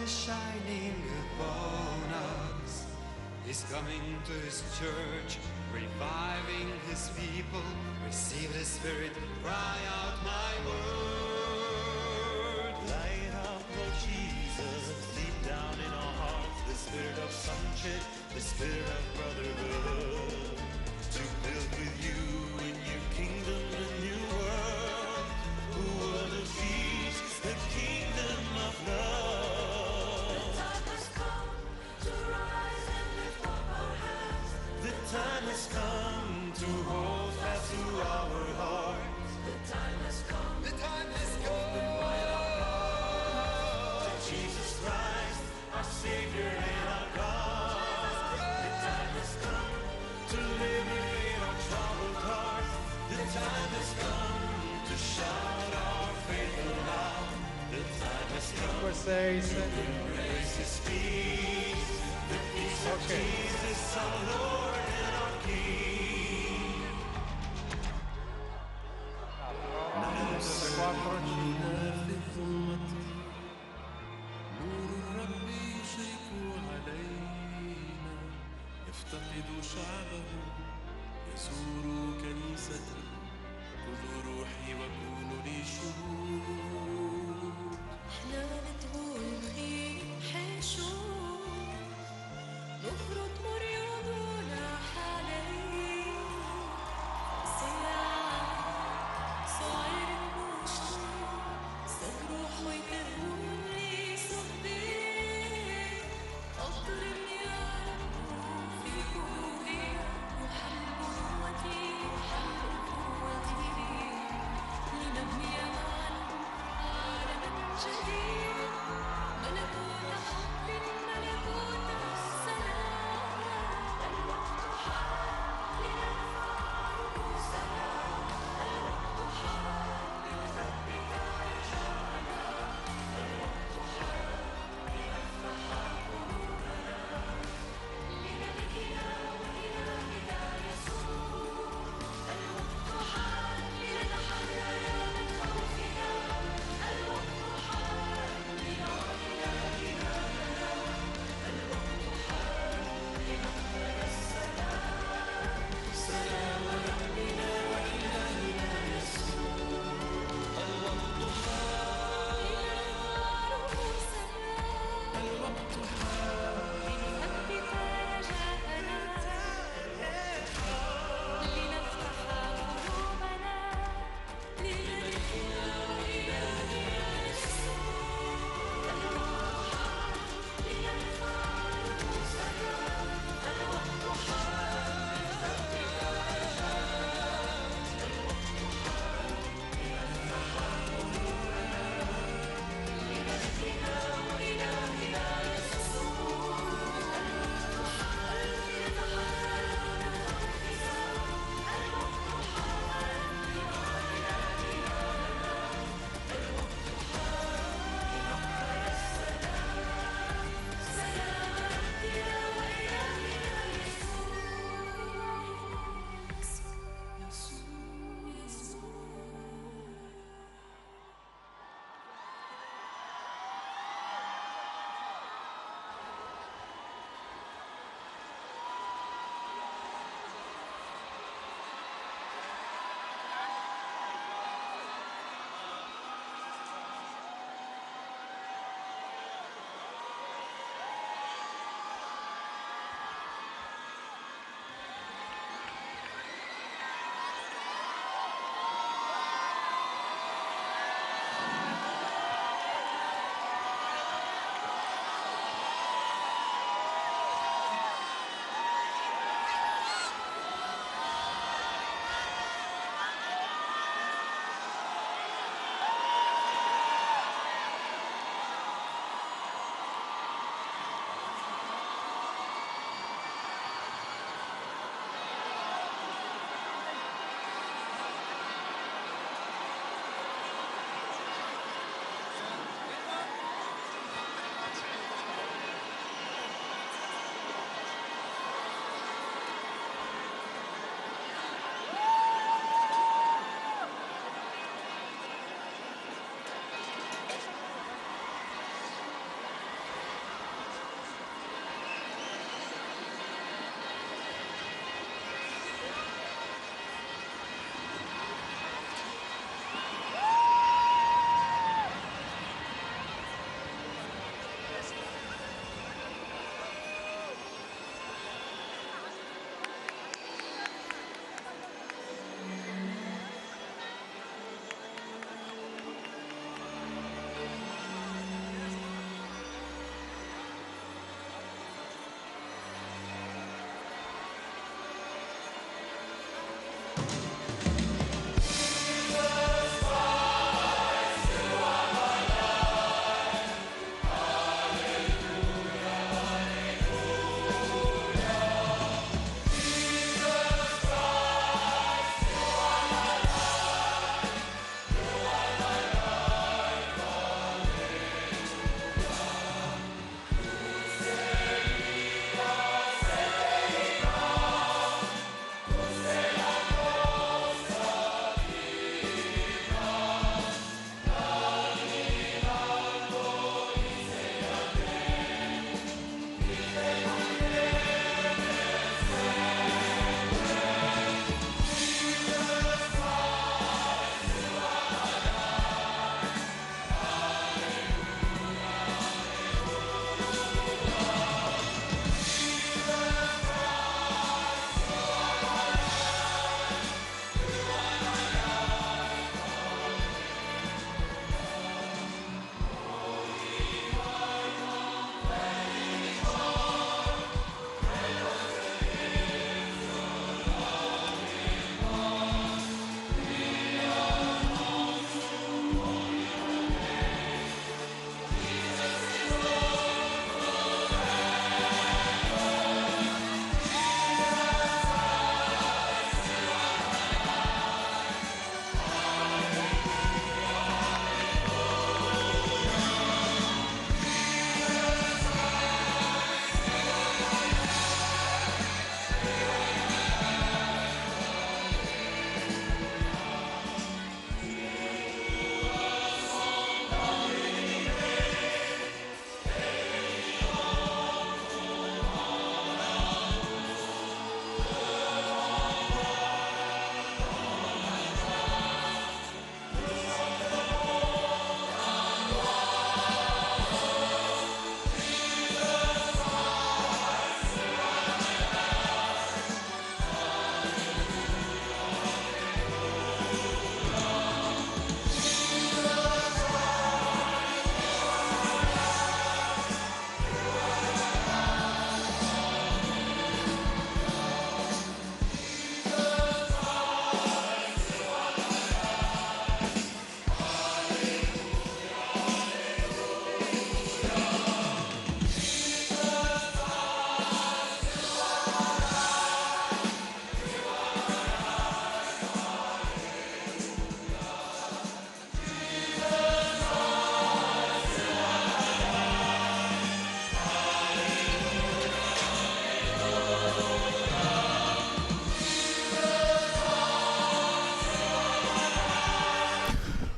is shining upon us. He's coming to his church, reviving his people. Receive the Spirit, cry out my word. Lighthouse of Jesus, deep down in our hearts, the spirit of sonship, the spirit of brotherhood, to build with you a new kingdom, a new world, who will defeat the kingdom of love. The time has come to rise and lift up our hands. The time has come to hold fast to our hearts. The time has come. The time is gone. To Jesus Christ, our Savior and our God. The time has come to liberate our troubled hearts. The time has come to shout our faith aloud. The time has come to 5, 6, 7. embrace His peace. The peace of Jesus, our Lord and our King. 4, 5. نور الرب يشرق علينا، يفتقد شعبه، يزور كنيسته. خذوا روحي وكونوا لي شهود. احنا بتقول خير حشود نخرج مريضنا حاليا سياح صاير المشتي سبروح ويكرهوني صديق أقدر إني أعرف في قلوبي وحل قوتي حل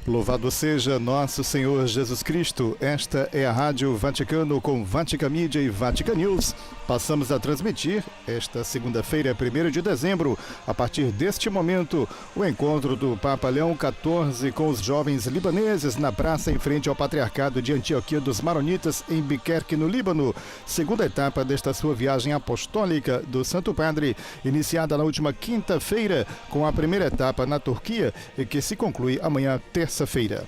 Louvado seja nosso Senhor Jesus Cristo. Esta é a Rádio Vaticano com Vatican Media e Vatican News. Passamos a transmitir esta segunda-feira, 1º de dezembro, a partir deste momento, o encontro do Papa Leão XIV com os jovens libaneses na praça em frente ao Patriarcado de Antioquia dos Maronitas, em Biquerque, no Líbano. Segunda etapa desta sua viagem apostólica do Santo Padre, iniciada na última quinta-feira, com a primeira etapa na Turquia e que se conclui amanhã, terça-feira.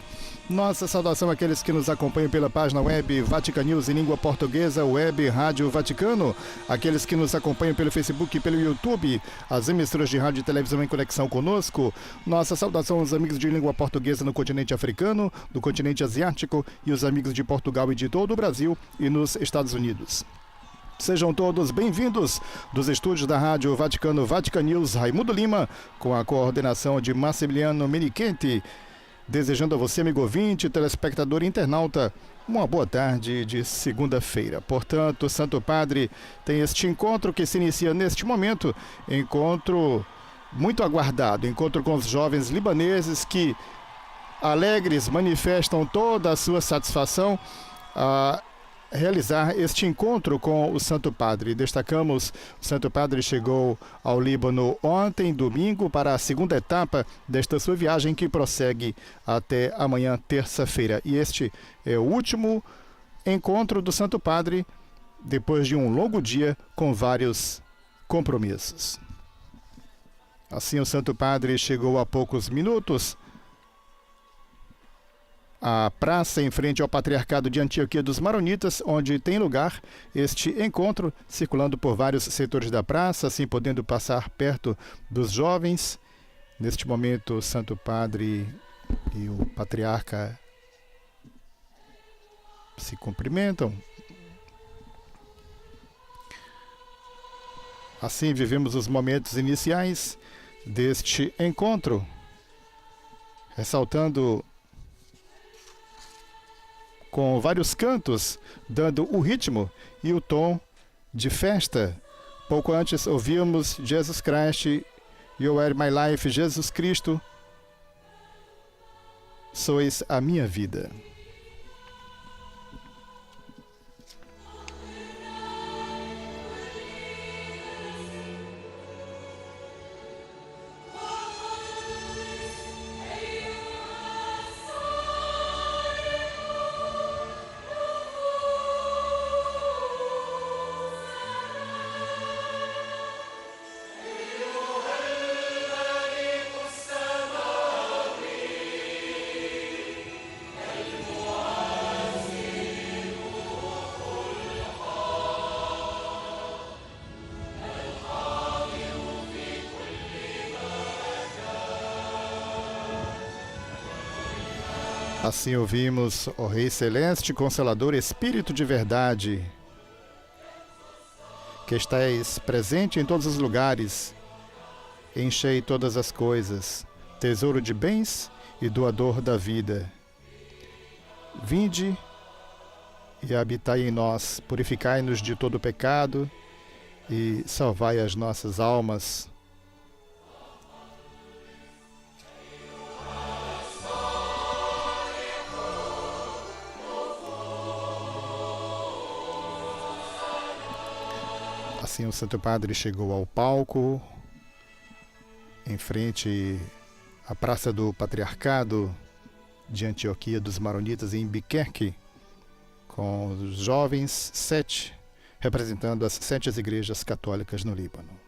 Nossa saudação àqueles que nos acompanham pela página web Vatican News em língua portuguesa, web Rádio Vaticano, aqueles que nos acompanham pelo Facebook e pelo YouTube, as emissoras de rádio e televisão em conexão conosco. Nossa saudação aos amigos de língua portuguesa no continente africano, no continente asiático e os amigos de Portugal e de todo o Brasil e nos Estados Unidos. Sejam todos bem-vindos dos estúdios da Rádio Vaticano Vatican News, Raimundo Lima, com a coordenação de Massimiliano Menichetti, desejando a você, amigo ouvinte, telespectador e internauta, uma boa tarde de segunda-feira. Portanto, o Santo Padre tem este encontro que se inicia neste momento, encontro muito aguardado, encontro com os jovens libaneses que, alegres, manifestam toda a sua satisfação a realizar este encontro com o Santo Padre. Destacamos, o Santo Padre chegou ao Líbano ontem, domingo, para a segunda etapa desta sua viagem que prossegue até amanhã, terça-feira. E este é o último encontro do Santo Padre depois de um longo dia com vários compromissos. Assim, o Santo Padre chegou há poucos minutos a praça em frente ao Patriarcado de Antioquia dos Maronitas, onde tem lugar este encontro, circulando por vários setores da praça, assim podendo passar perto dos jovens. Neste momento, o Santo Padre e o Patriarca se cumprimentam. Assim vivemos os momentos iniciais deste encontro, ressaltando com vários cantos, dando o ritmo e o tom de festa. Pouco antes ouvíamos Jesus Christ, You are my life, Jesus Cristo, sois a minha vida. Assim ouvimos, ó Rei Celeste, Consolador, Espírito de verdade, que estais presente em todos os lugares, enchei todas as coisas, tesouro de bens e doador da vida. Vinde e habitai em nós, purificai-nos de todo pecado e salvai as nossas almas. Assim, o Santo Padre chegou ao palco, em frente à Praça do Patriarcado de Antioquia dos Maronitas, em Biquerque, com os jovens 7, representando as 7 igrejas católicas no Líbano.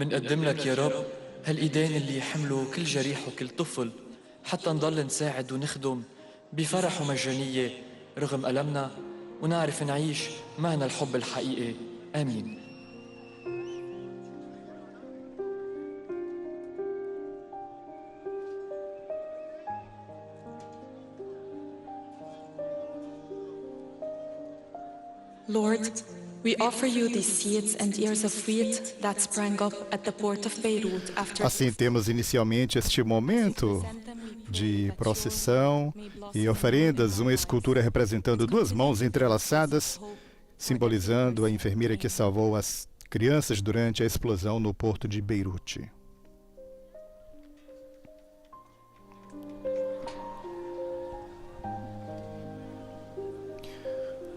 منقدم لك يا رب هالإيدين اللي يحملوا كل جريح وكل طفل حتى نضل نساعد ونخدم بفرح ومجانية رغم ألمنا ونعرف نعيش معنى الحب الحقيقي. آمين. Lord, we offer you these seeds and ears of wheat that sprang up at the port of Beirut after Assim, temos inicialmente este momento de procissão e oferendas, uma escultura representando duas mãos entrelaçadas, simbolizando a enfermeira que salvou as crianças durante a explosão no porto de Beirute.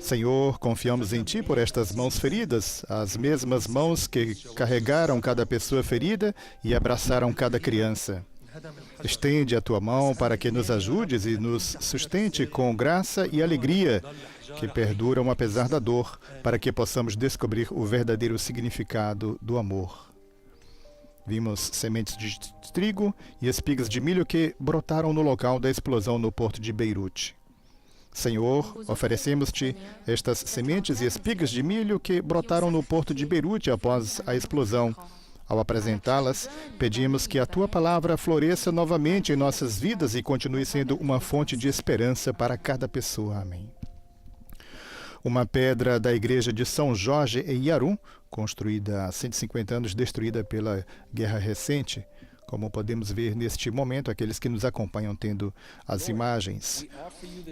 Senhor, confiamos em Ti por estas mãos feridas, as mesmas mãos que carregaram cada pessoa ferida e abraçaram cada criança. Estende a Tua mão para que nos ajudes e nos sustente com graça e alegria que perduram apesar da dor, para que possamos descobrir o verdadeiro significado do amor. Vimos sementes de trigo e espigas de milho que brotaram no local da explosão no porto de Beirute. Senhor, oferecemos-te estas sementes e espigas de milho que brotaram no porto de Beirute após a explosão. Ao apresentá-las, pedimos que a Tua palavra floresça novamente em nossas vidas e continue sendo uma fonte de esperança para cada pessoa. Amém. Uma pedra da igreja de São Jorge em Yarum, construída há 150 anos, destruída pela guerra recente, como podemos ver neste momento, aqueles que nos acompanham tendo as imagens.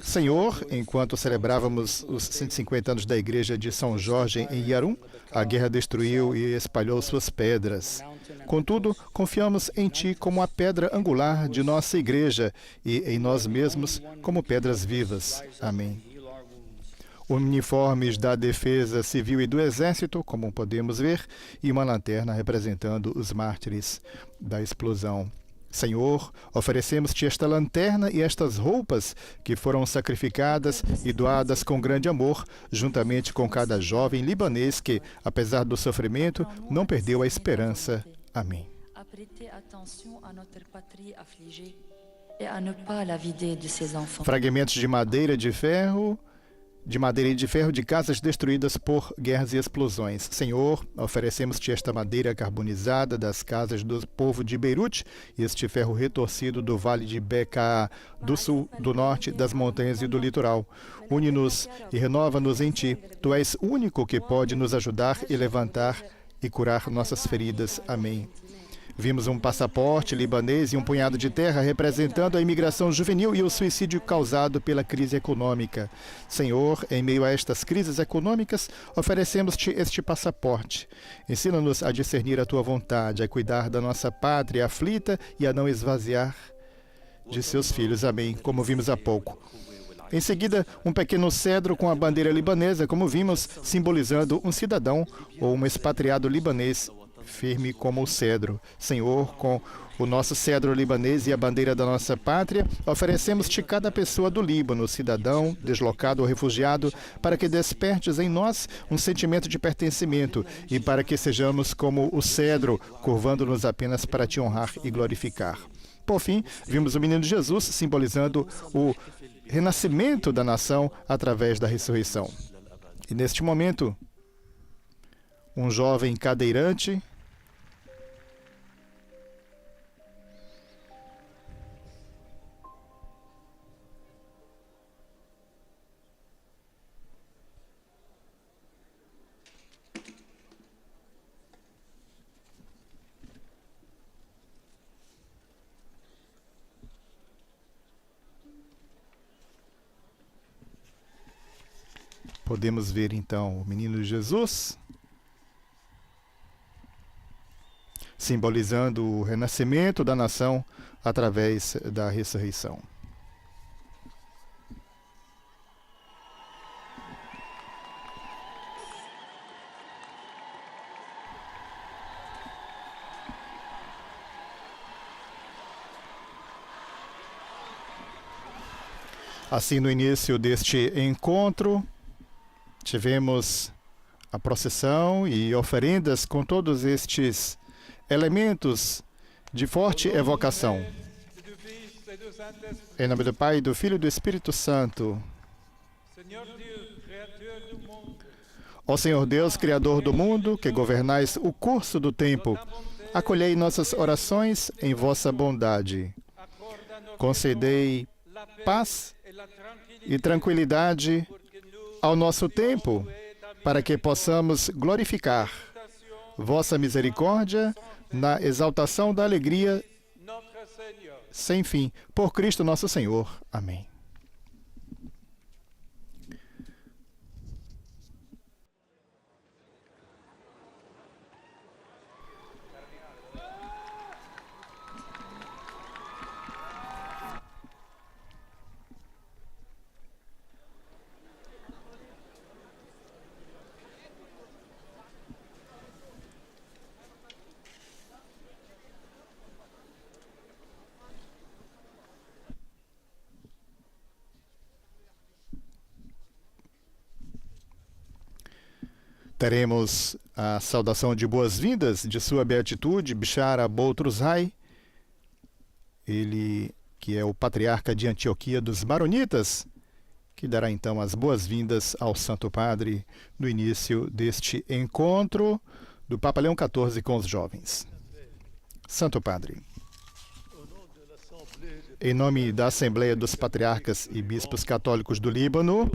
Senhor, enquanto celebrávamos os 150 anos da igreja de São Jorge em Yarum, a guerra destruiu e espalhou suas pedras. Contudo, confiamos em Ti como a pedra angular de nossa igreja e em nós mesmos como pedras vivas. Amém. Uniformes da Defesa Civil e do Exército, como podemos ver, e uma lanterna representando os mártires da explosão. Senhor, oferecemos-te esta lanterna e estas roupas que foram sacrificadas e doadas com grande amor, juntamente com cada jovem libanês que, apesar do sofrimento, não perdeu a esperança. Amém. Fragmentos de madeira e de ferro de casas destruídas por guerras e explosões. Senhor, oferecemos-te esta madeira carbonizada das casas do povo de Beirute e este ferro retorcido do vale de Bekaa, do sul, do norte, das montanhas e do litoral. Une-nos e renova-nos em Ti. Tu és o único que pode nos ajudar e levantar e curar nossas feridas. Amém. Vimos um passaporte libanês e um punhado de terra representando a imigração juvenil e o suicídio causado pela crise econômica. Senhor, em meio a estas crises econômicas, oferecemos-te este passaporte. Ensina-nos a discernir a Tua vontade, a cuidar da nossa pátria aflita e a não esvaziar de seus filhos. Amém, como vimos há pouco. Em seguida, um pequeno cedro com a bandeira libanesa, como vimos, simbolizando um cidadão ou um expatriado libanês, firme como o cedro. Senhor, com o nosso cedro libanês e a bandeira da nossa pátria, oferecemos-te cada pessoa do Líbano, cidadão, deslocado ou refugiado, para que despertes em nós um sentimento de pertencimento e para que sejamos como o cedro, curvando-nos apenas para te honrar e glorificar. Por fim, vimos o menino Jesus simbolizando o renascimento da nação através da ressurreição. E neste momento, um jovem cadeirante podemos ver então o menino Jesus simbolizando o renascimento da nação através da ressurreição. Assim, no início deste encontro, tivemos a procissão e oferendas com todos estes elementos de forte evocação. Em nome do Pai, do Filho e do Espírito Santo. Ó Senhor Deus, Criador do mundo, que governais o curso do tempo, acolhei nossas orações em vossa bondade. Concedei paz e tranquilidade ao nosso tempo, para que possamos glorificar vossa misericórdia na exaltação da alegria sem fim. Por Cristo nosso Senhor. Amém. Teremos a saudação de boas-vindas de sua beatitude, Bishara Boutros-Rai, ele que é o patriarca de Antioquia dos Maronitas, que dará então as boas-vindas ao Santo Padre no início deste encontro do Papa Leão XIV com os jovens. Santo Padre, em nome da Assembleia dos Patriarcas e Bispos Católicos do Líbano,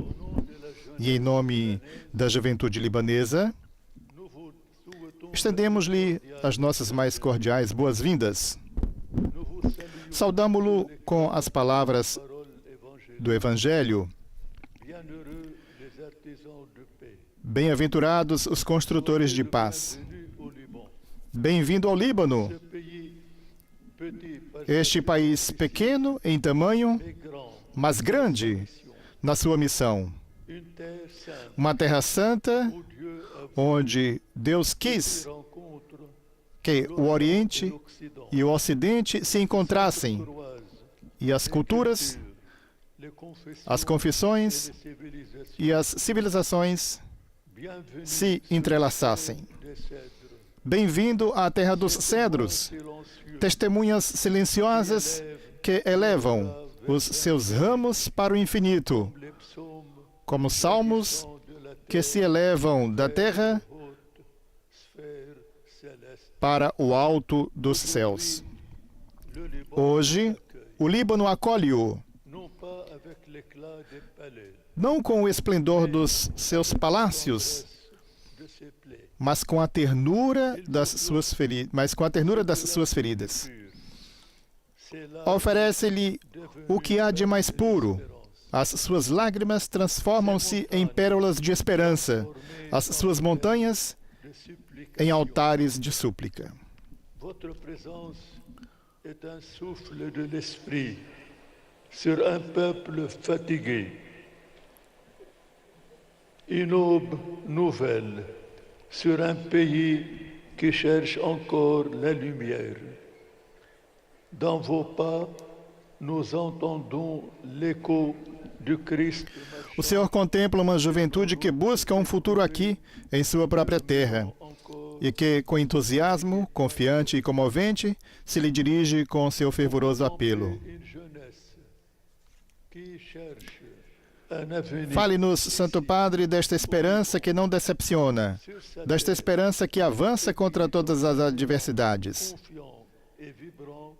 e em nome da juventude libanesa, estendemos-lhe as nossas mais cordiais boas-vindas. Saudamo-lo com as palavras do Evangelho. Bem-aventurados os construtores de paz. Bem-vindo ao Líbano, este país pequeno em tamanho, mas grande na sua missão. Uma terra santa, onde Deus quis que o Oriente e o Ocidente se encontrassem e as culturas, as confissões e as civilizações se entrelaçassem. Bem-vindo à terra dos cedros, testemunhas silenciosas que elevam os seus ramos para o infinito, como salmos que se elevam da terra para o alto dos céus. Hoje, o Líbano acolhe-o, não com o esplendor dos seus palácios, mas com a ternura das suas feridas. Oferece-lhe o que há de mais puro. As suas lágrimas transformam-se em pérolas de esperança, as suas montanhas em altares de súplica. Votre présence est un souffle de l'esprit sur un peuple fatigué. Une aube nouvelle sur un pays qui cherche encore la lumière. Dans vos pas, nous entendons l'écho du Christ. O Senhor contempla uma juventude que busca um futuro aqui, em sua própria terra, e que, com entusiasmo, confiante e comovente, se lhe dirige com seu fervoroso apelo. Fale-nos, Santo Padre, desta esperança que não decepciona, desta esperança que avança contra todas as adversidades.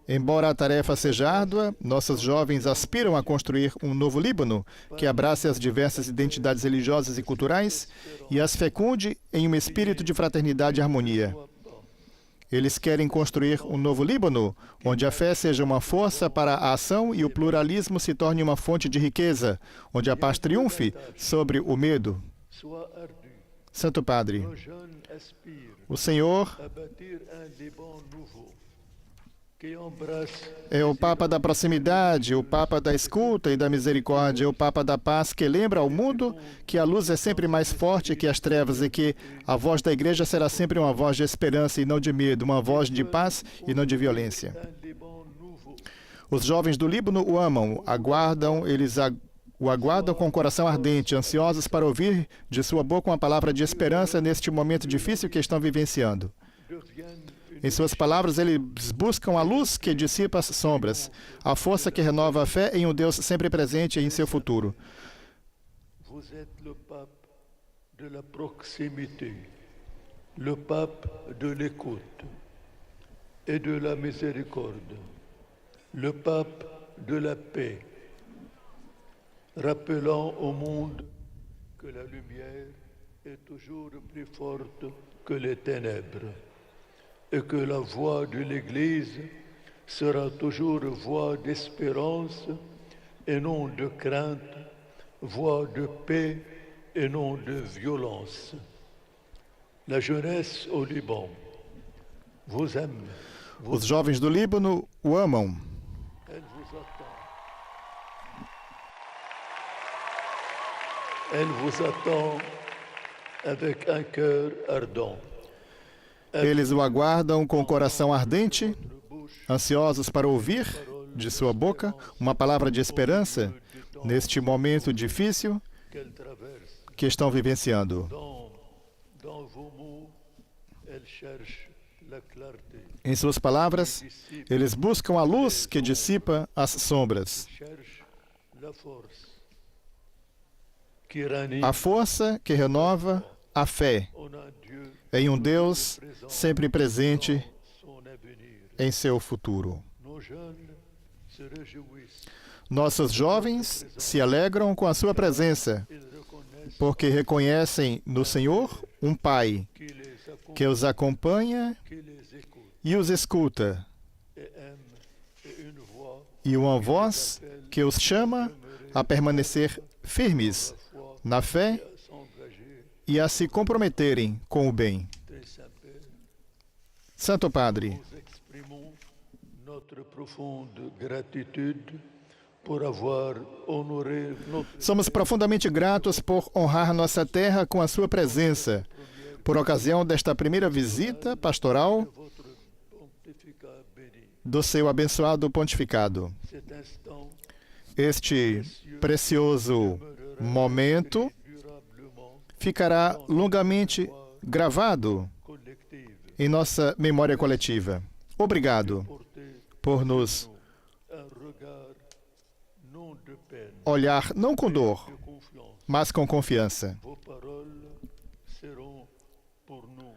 Embora a tarefa seja árdua, nossos jovens aspiram a construir um novo Líbano que abrace as diversas identidades religiosas e culturais e as fecunde em um espírito de fraternidade e harmonia. Eles querem construir um novo Líbano, onde a fé seja uma força para a ação e o pluralismo se torne uma fonte de riqueza, onde a paz triunfe sobre o medo. Santo Padre, o Senhor é o Papa da proximidade, o Papa da escuta e da misericórdia, o Papa da paz que lembra ao mundo que a luz é sempre mais forte que as trevas e que a voz da Igreja será sempre uma voz de esperança e não de medo, uma voz de paz e não de violência. Os jovens do Líbano o amam, o aguardam com o coração ardente, ansiosos para ouvir de sua boca uma palavra de esperança neste momento difícil que estão vivenciando. Em suas palavras, eles buscam a luz que dissipa as sombras, a força que renova a fé em um Deus sempre presente em seu futuro. Vous êtes le pape de la proximité, le pape de l'écoute et de la miséricorde, le pape de la paix, rappelant au monde que la lumière est toujours plus forte que les ténèbres et que la voix de l'Église sera toujours voix d'espérance et non de crainte, voix de paix et non de violence. La jeunesse au Liban vous aime, Os jovens do Líbano o amam. elle vous attend. Elle vous attend avec un cœur ardent. Eles o aguardam com o coração ardente, ansiosos para ouvir de sua boca uma palavra de esperança neste momento difícil Qu'elle traverse que estão vivenciando. dans vos mots, elle cherche la clarté, Em suas palavras, eles buscam a luz que dissipa as sombras, cherche la force qui ranime a força que renova a fé en un Dieu em um Deus sempre presente son avenir. em seu futuro. Nos jeunes se réjouissent, Nossos jovens se alegram com a sua presença, ils reconnaissent porque reconhecem no Senhor um Pai que os acompanha qui les écoute e os escuta, et aime, et une voix e uma voz que os chama a permanecer firmes na fé à s'engager. e a se comprometerem com o bem. Très Saint-Père, Santo Padre, nous exprimons notre profonde gratitude por avoir honoré notre somos profundamente gratos por honrar nossa terra com a sua presença, por ocasião desta primeira visita pastoral votre pontificat béni. do seu abençoado pontificado. Cet instant Este precioso momento durablement ficará longamente gravado collective, em nossa memória coletiva. Obrigado porter por nos un regard non de peine, olhar não com dor, de confiance. mas com confiança. Vos paroles seront pour nous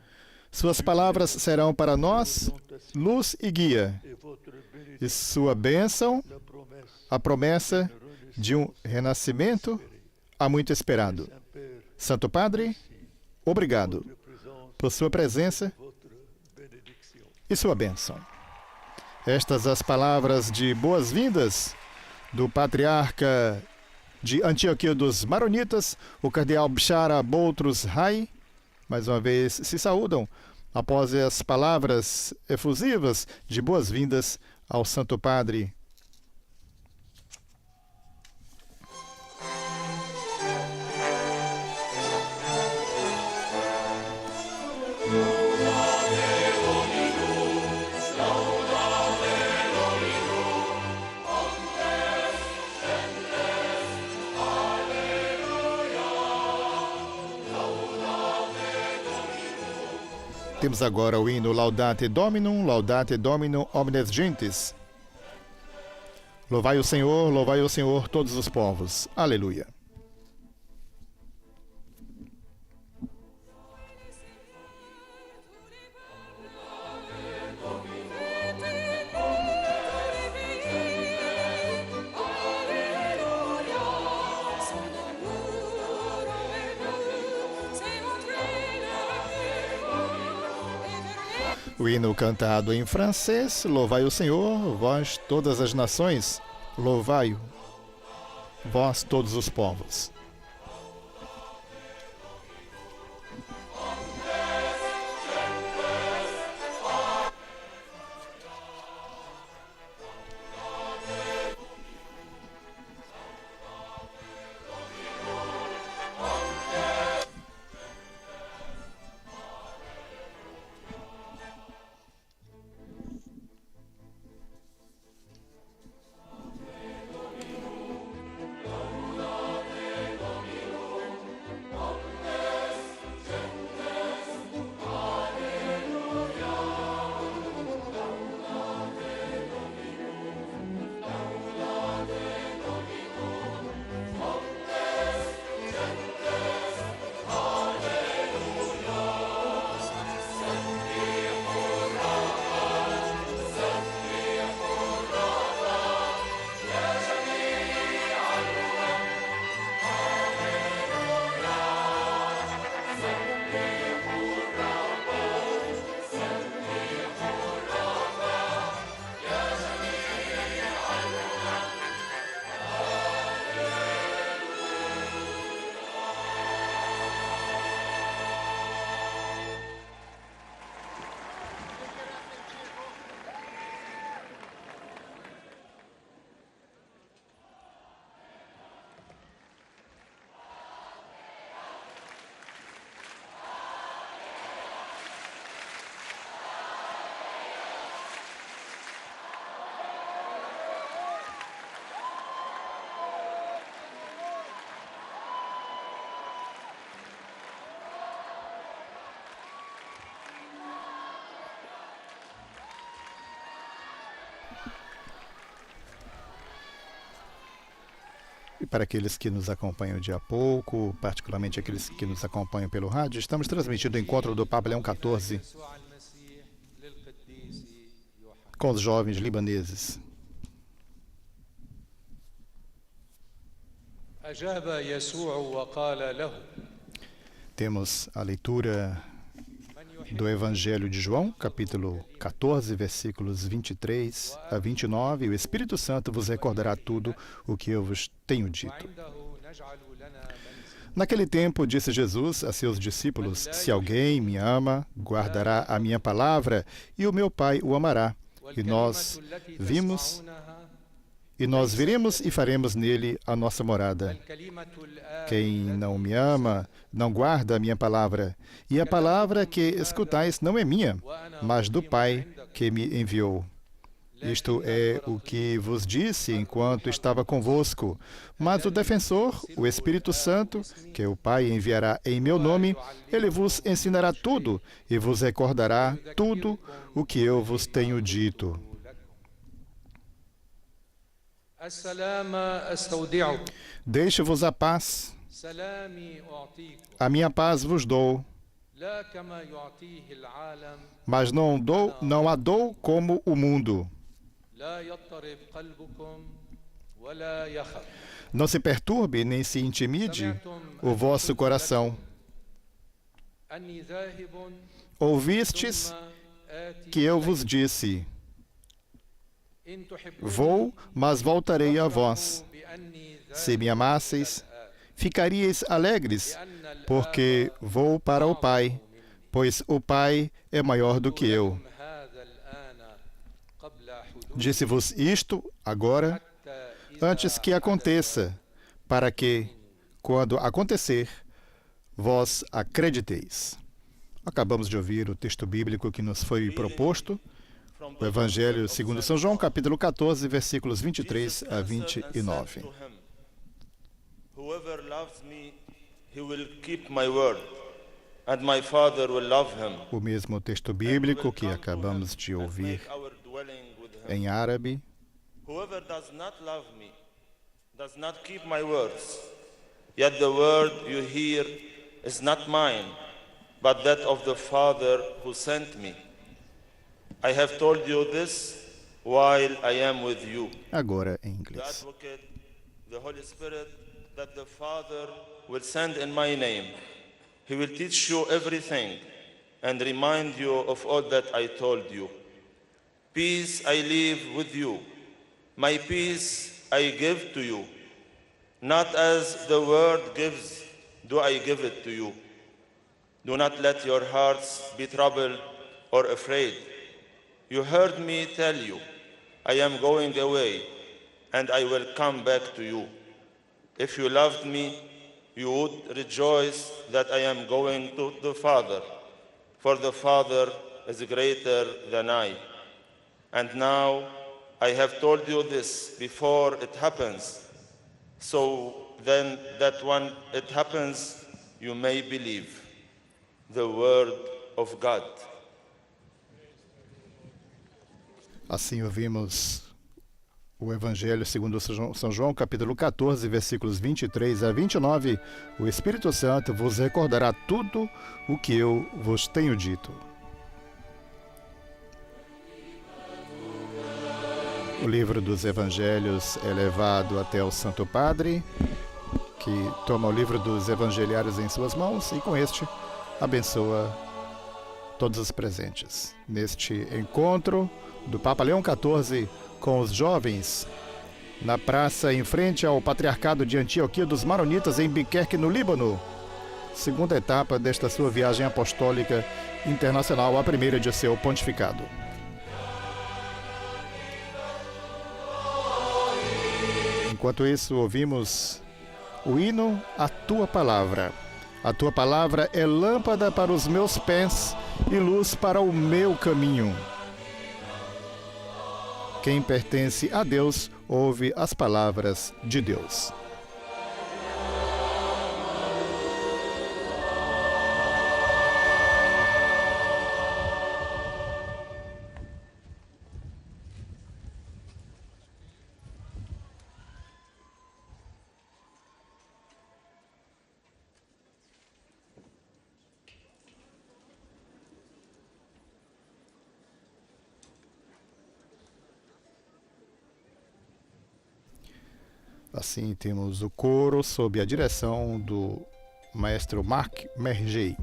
Suas palavras serão para nós luz e guia, et votre bénédiction, e sua bênção, la promesse a promessa de um renascimento há muito esperado. Saint-Père, Santo Padre, obrigado de présence, por sua presença votre bénédiction. e sua bênção. Estas as palavras de boas-vindas do patriarca de Antioquia dos Maronitas, o cardeal Bishara Boutros Rai. Mais uma vez se saúdam após as palavras efusivas de boas-vindas ao Santo Padre. Temos agora o hino Laudate Dominum omnes gentes. Louvai o Senhor, todos os povos. Aleluia. O hino cantado em francês, louvai o Senhor, vós todas as nações, louvai-o, vós todos os povos. E para aqueles que nos acompanham de a pouco, particularmente aqueles que nos acompanham pelo rádio, estamos transmitindo o encontro do Papa Leão XIV com os jovens libaneses. أجاب يسوع وقال له Temos a leitura do Evangelho de João, capítulo 14, versículos 23 a 29. O Espírito Santo vos recordará tudo o que eu vos tenho dito. وعنده نجعل لنا منزلا Naquele tempo, disse Jesus a seus discípulos: Se alguém me ama, guardará a minha palavra, e o meu Pai o amará. E nós vimos, e nós viremos e faremos nele a nossa morada. الكلمة الآن Quem não me ama, não guarda a minha palavra. E a palavra que escutais não é minha, mas do Pai que me enviou. Isto é o que vos disse enquanto estava convosco. Mas o defensor, o Espírito Santo, que o Pai enviará em meu nome, ele vos ensinará tudo e vos recordará tudo o que eu vos tenho dito. السلام أستودعكم Deixo-vos a paz, سلامي أعطيكم a minha paz vos dou, لا كما يعطيه العالم mas não a dou como o mundo. لا يضطرب قلبكم ولا يخف Não se perturbe nem se intimide o vosso coração. أني ذاهب Ouvistes ثم آتي que eu vos disse: إن تحبوني Vou, mas voltarei a vós. بأني Se me ذاهب amasseis, ficaríeis alegres, لأن الآب porque vou para o Pai, pois o Pai é maior do que eu. لكم هذا الآن قبل حدوث Disse-vos isto agora, حتى إذا antes que aconteça, para que, quando acontecer, vós acrediteis. Acabamos de ouvir o texto bíblico que nos foi proposto, From o Evangelho segundo São João, capítulo 14, versículos 23 a 29. Whoever loves me, he will keep my word, and my Father will love him. O mesmo texto bíblico que acabamos de ouvir Our dwelling with him. em árabe. Whoever does not love me does not keep my words. Yet the word you hear is not mine, but that of the Father who sent me. I have told you this while I am with you. Agora em The inglês. advocate, the Holy Spirit, that the Father will send in my name. He will teach you everything and remind you of all that I told you. Peace I leave with you. My peace I give to you. Not as the world gives, do I give it to you. Do not let your hearts be troubled or afraid. You heard me tell you, I am going away, and I will come back to you. If you loved me, you would rejoice that I am going to the Father, for the Father is greater than I. And now I have told you this before it happens, so then that when it happens, you may believe. The word of God. Assim ouvimos o Evangelho segundo São João, capítulo 14, versículos 23 a 29. O Espírito Santo vos recordará tudo o que eu vos tenho dito. O livro dos Evangelhos é levado até o Santo Padre, que toma o livro dos Evangeliários em suas mãos e, com este, abençoa todos os presentes. Neste encontro do Papa Leão XIV com os jovens, na praça em frente ao Patriarcado de Antioquia dos Maronitas, em Biquerque, no Líbano. Segunda etapa desta sua viagem apostólica internacional, a primeira de seu pontificado. Enquanto isso, ouvimos o hino A Tua Palavra. A Tua Palavra é lâmpada para os meus pés e luz para o meu caminho. Quem pertence a Deus ouve as palavras de Deus. Assim, temos o coro sob a direção do maestro Marc Mergei.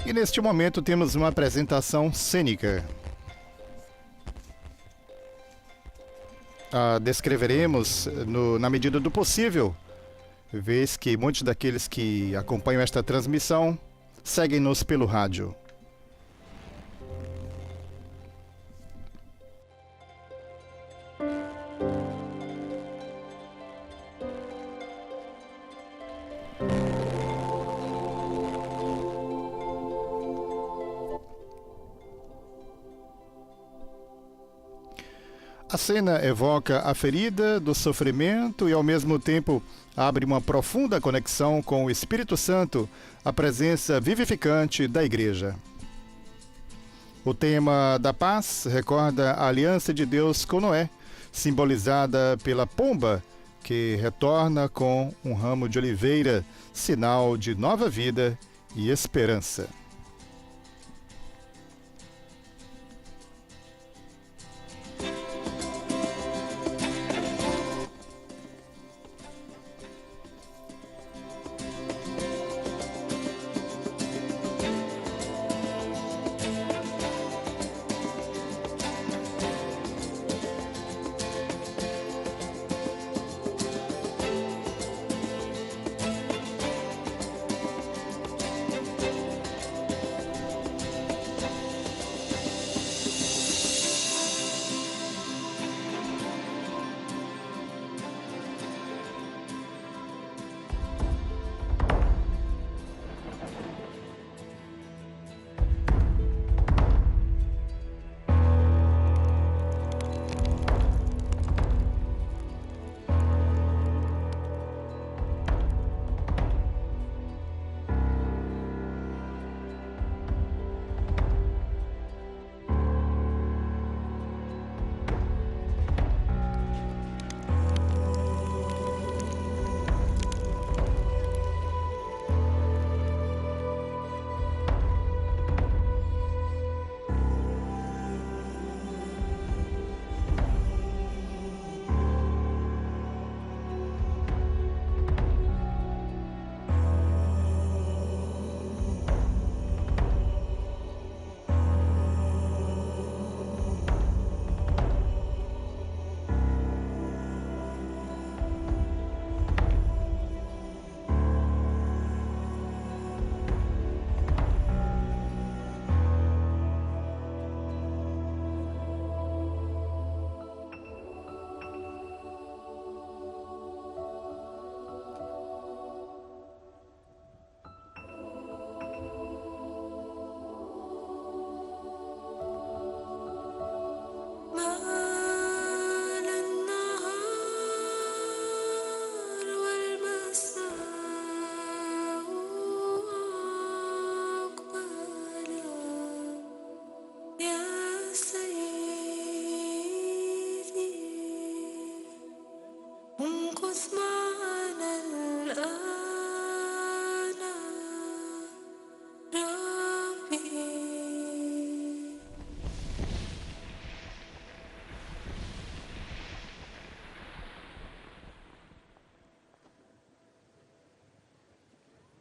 E neste momento temos uma apresentação cênica. A descreveremos na medida do possível, vez que muitos daqueles que acompanham esta transmissão seguem-nos pelo rádio. A cena evoca a ferida do sofrimento e, ao mesmo tempo, abre uma profunda conexão com o Espírito Santo, a presença vivificante da Igreja. O tema da paz recorda a aliança de Deus com Noé, simbolizada pela pomba, que retorna com um ramo de oliveira, sinal de nova vida e esperança.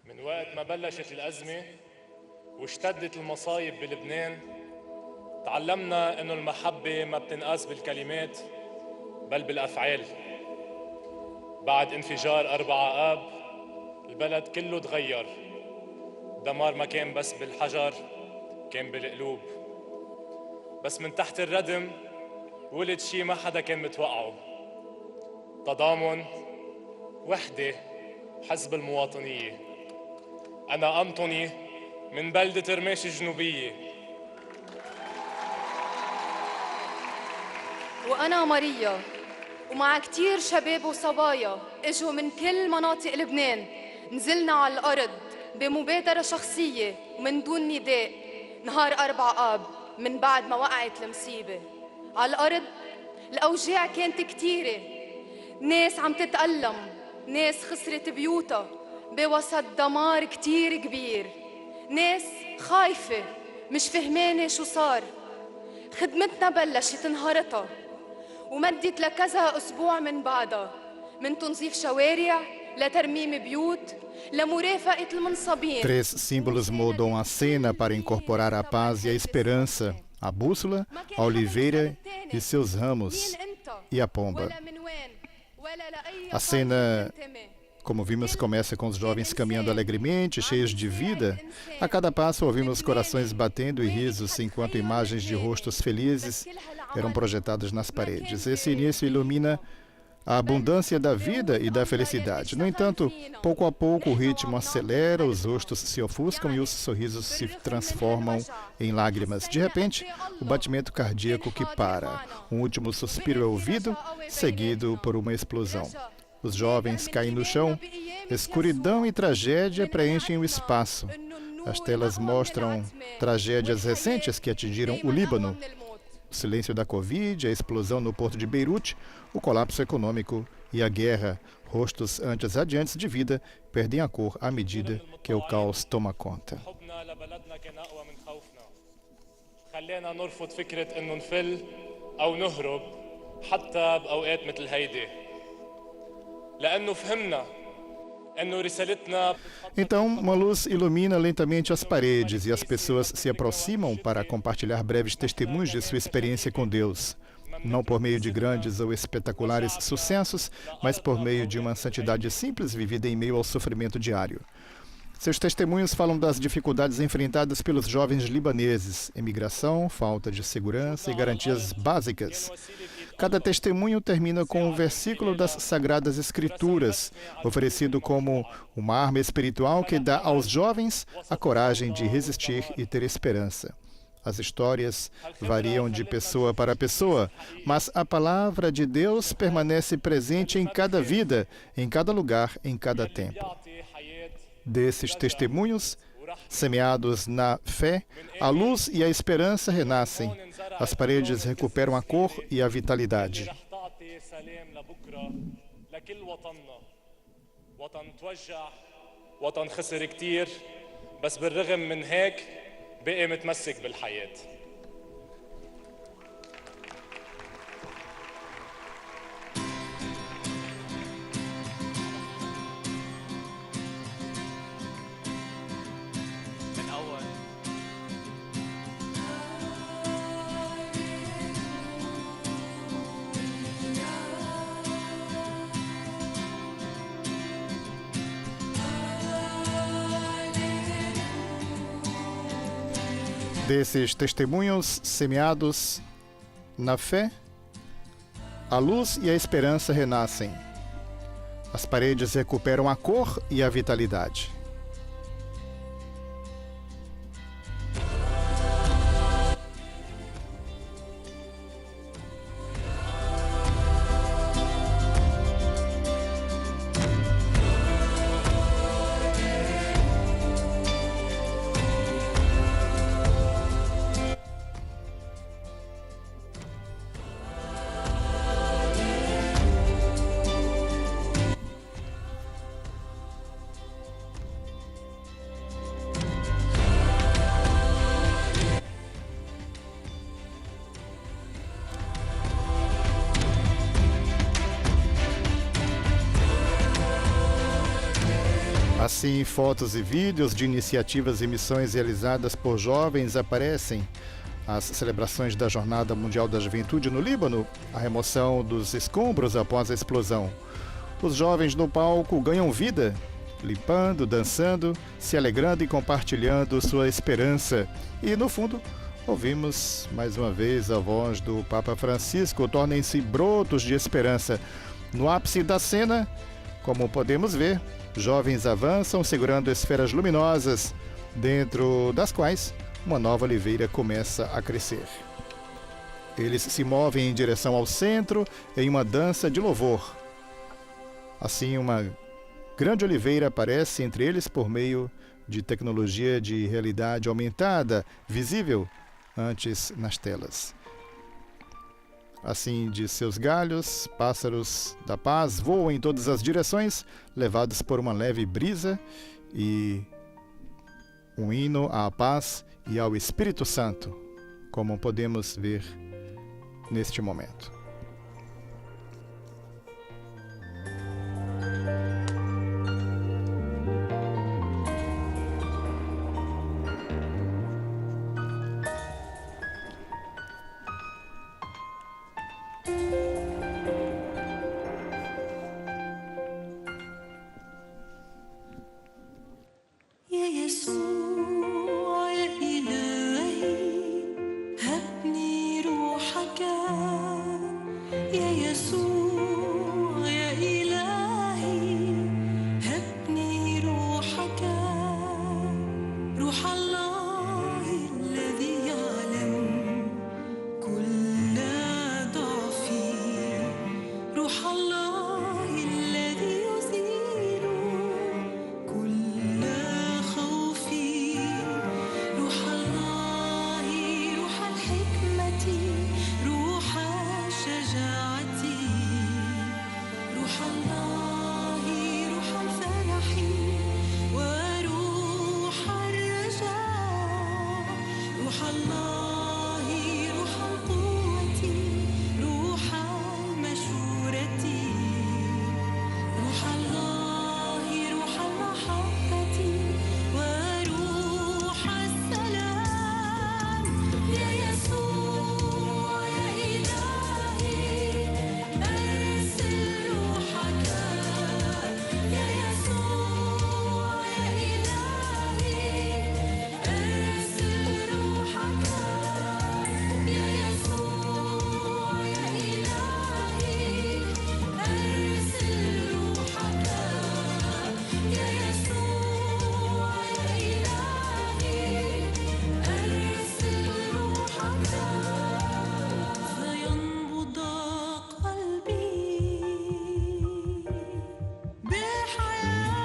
من وقت ما بلشت الأزمة واشتدت المصايب بلبنان تعلمنا إنه المحبة ما بتنقاس بالكلمات بل بالأفعال. بعد انفجار 4 آب البلد كله تغير. دمار ما كان بس بالحجر كان بالقلوب. بس من تحت الردم ولد شي ما حدا كان متوقعه. تضامن، وحدة، حزب المواطنية. أنا أنطوني من بلدة رماش الجنوبية. وأنا ماريا، ومع كتير شباب وصبايا اجوا من كل مناطق لبنان. نزلنا على الأرض بمبادرة شخصية ومن دون نداء نهار 4 آب من بعد ما وقعت المصيبة. على الأرض الأوجاع كانت كتيرة، ناس عم تتألم، ناس خسرت بيوتها بوسط دمار كتير كبير، ناس خايفة مش فهمانة شو صار. خدمتنا بلشت نهارتها ومدت لكذا أسبوع من بعدها، من تنظيف شوارع لترميم بيوت لمرافقة المنصبين. 3 símbolos mudam a cena para incorporar a paz e a esperança: a bússola, a oliveira e seus ramos, e a pomba. A cena, como vimos, começa com os jovens caminhando alegremente, cheios de vida. A cada passo ouvimos corações batendo e risos, enquanto imagens de rostos felizes eram projetadas nas paredes. Esse início ilumina a abundância da vida e da felicidade. No entanto, pouco a pouco o ritmo acelera, os rostos se ofuscam e os sorrisos se transformam em lágrimas. De repente, o batimento cardíaco que para. Um último suspiro é ouvido, seguido por uma explosão. Os jovens caem no chão. Escuridão e tragédia preenchem o espaço. As telas mostram tragédias recentes que atingiram o Líbano. O silêncio da Covid, a explosão no porto de Beirute, o colapso econômico e a guerra. Rostos antes radiantes de vida perdem a cor à medida que o caos toma conta. خلينا نرفض فكرة إنه نفل أو نهرب حتى بأوقات مثل هيدي لأنه فهمنا إنه رسالتنا. Então, uma luz ilumina lentamente as paredes e as pessoas se aproximam para compartilhar breves testemunhos de sua experiência com Deus. Não por meio de grandes ou espetaculares sucessos, mas por meio de uma santidade simples vivida em meio ao sofrimento diário. Seus testemunhos falam das dificuldades enfrentadas pelos jovens libaneses: imigração, falta de segurança e garantias básicas. Cada testemunho termina com um versículo das Sagradas Escrituras, oferecido como uma arma espiritual que dá aos jovens a coragem de resistir e ter esperança. As histórias variam de pessoa para pessoa, mas a palavra de Deus permanece presente em cada vida, em cada lugar, em cada tempo. Desses testemunhos, semeados na fé, a luz e a esperança renascem. As paredes recuperam a cor e a vitalidade. بقي متمسك بالحياة. من أول Desses testemunhos semeados na fé, a luz e a esperança renascem. As paredes recuperam a cor e a vitalidade. Assim, fotos e vídeos de iniciativas e missões realizadas por jovens aparecem. As celebrações da Jornada Mundial da Juventude no Líbano, a remoção dos escombros após a explosão. Os jovens no palco ganham vida, limpando, dançando, se alegrando e compartilhando sua esperança. E, no fundo, ouvimos mais uma vez a voz do Papa Francisco: tornem-se brotos de esperança. No ápice da cena, como podemos ver, jovens avançam segurando esferas luminosas, dentro das quais uma nova oliveira começa a crescer. Eles se movem em direção ao centro em uma dança de louvor. Assim, uma grande oliveira aparece entre eles por meio de tecnologia de realidade aumentada, visível antes nas telas. Assim, de seus galhos, pássaros da paz voam em todas as direções, levados por uma leve brisa, e um hino à paz e ao Espírito Santo, como podemos ver neste momento. يا يسوع يا إلهي هبني روحك يا يسوع يا إلهي هبني روحك روح الله الذي يعلم كل ضعفي روح الله الذي يزيل كل خوفي روح الله روح الحكمة روح شجاعتي روح الله روح الفرح وروح الرجاء روح الله روح القوة روح المشورة روح الله روح المحبة وروح السلام يا يسوع يا إلهي أرسل روحك يا يسوع يا إلهي أرسل روحك يا يسوع يا إلهي أرسل روحك يا يسوع يا إلهي أرسل روحك فينبض قلبي بالحياة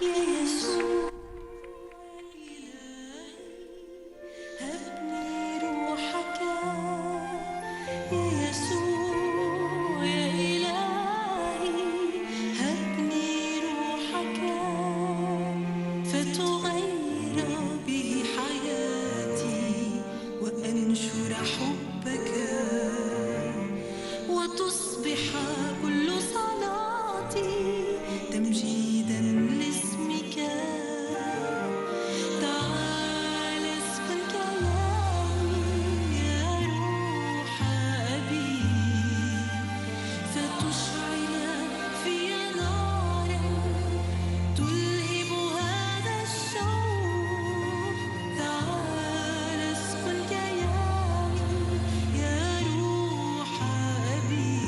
يا يسوع هبني روحك يا يسوع يا إلهي هبني روحك فتغير به حياتي وأنشر حبك وتصبح كل صلاتي تمجيدا لاسمك تعال اسكن كلامي يا روح أبي فتشعل في نارا تلهب هذا الشوق تعال اسكن كياني يا روح أبي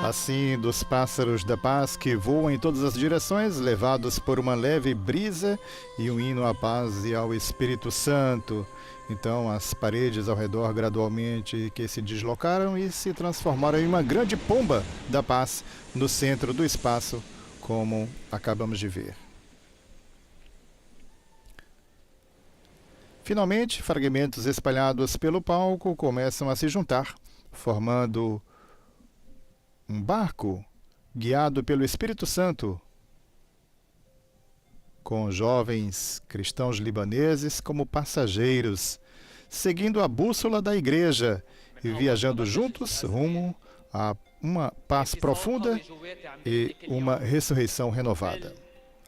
Assim, dos pássaros da paz que voam em todas as direções, levados por uma leve brisa e um hino à paz e ao Espírito Santo. Então, as paredes ao redor gradualmente que se deslocaram e se transformaram em uma grande pomba da paz no centro do espaço, como acabamos de ver. Finalmente, fragmentos espalhados pelo palco começam a se juntar, formando um barco guiado pelo Espírito Santo, com jovens cristãos libaneses como passageiros, seguindo a bússola da igreja e viajando juntos rumo a uma paz profunda e uma ressurreição renovada.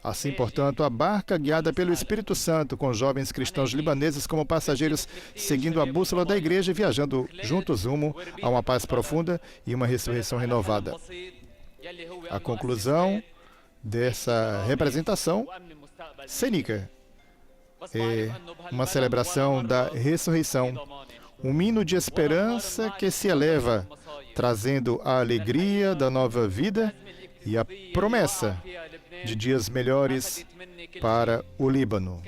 Assim, portanto, a barca guiada pelo Espírito Santo, com jovens cristãos libaneses como passageiros, seguindo a bússola da igreja e viajando juntos rumo a uma paz profunda e uma ressurreição renovada. A conclusão dessa representação cênica é uma celebração da ressurreição, um hino de esperança que se eleva, trazendo a alegria da nova vida e a promessa de dias melhores para o Líbano.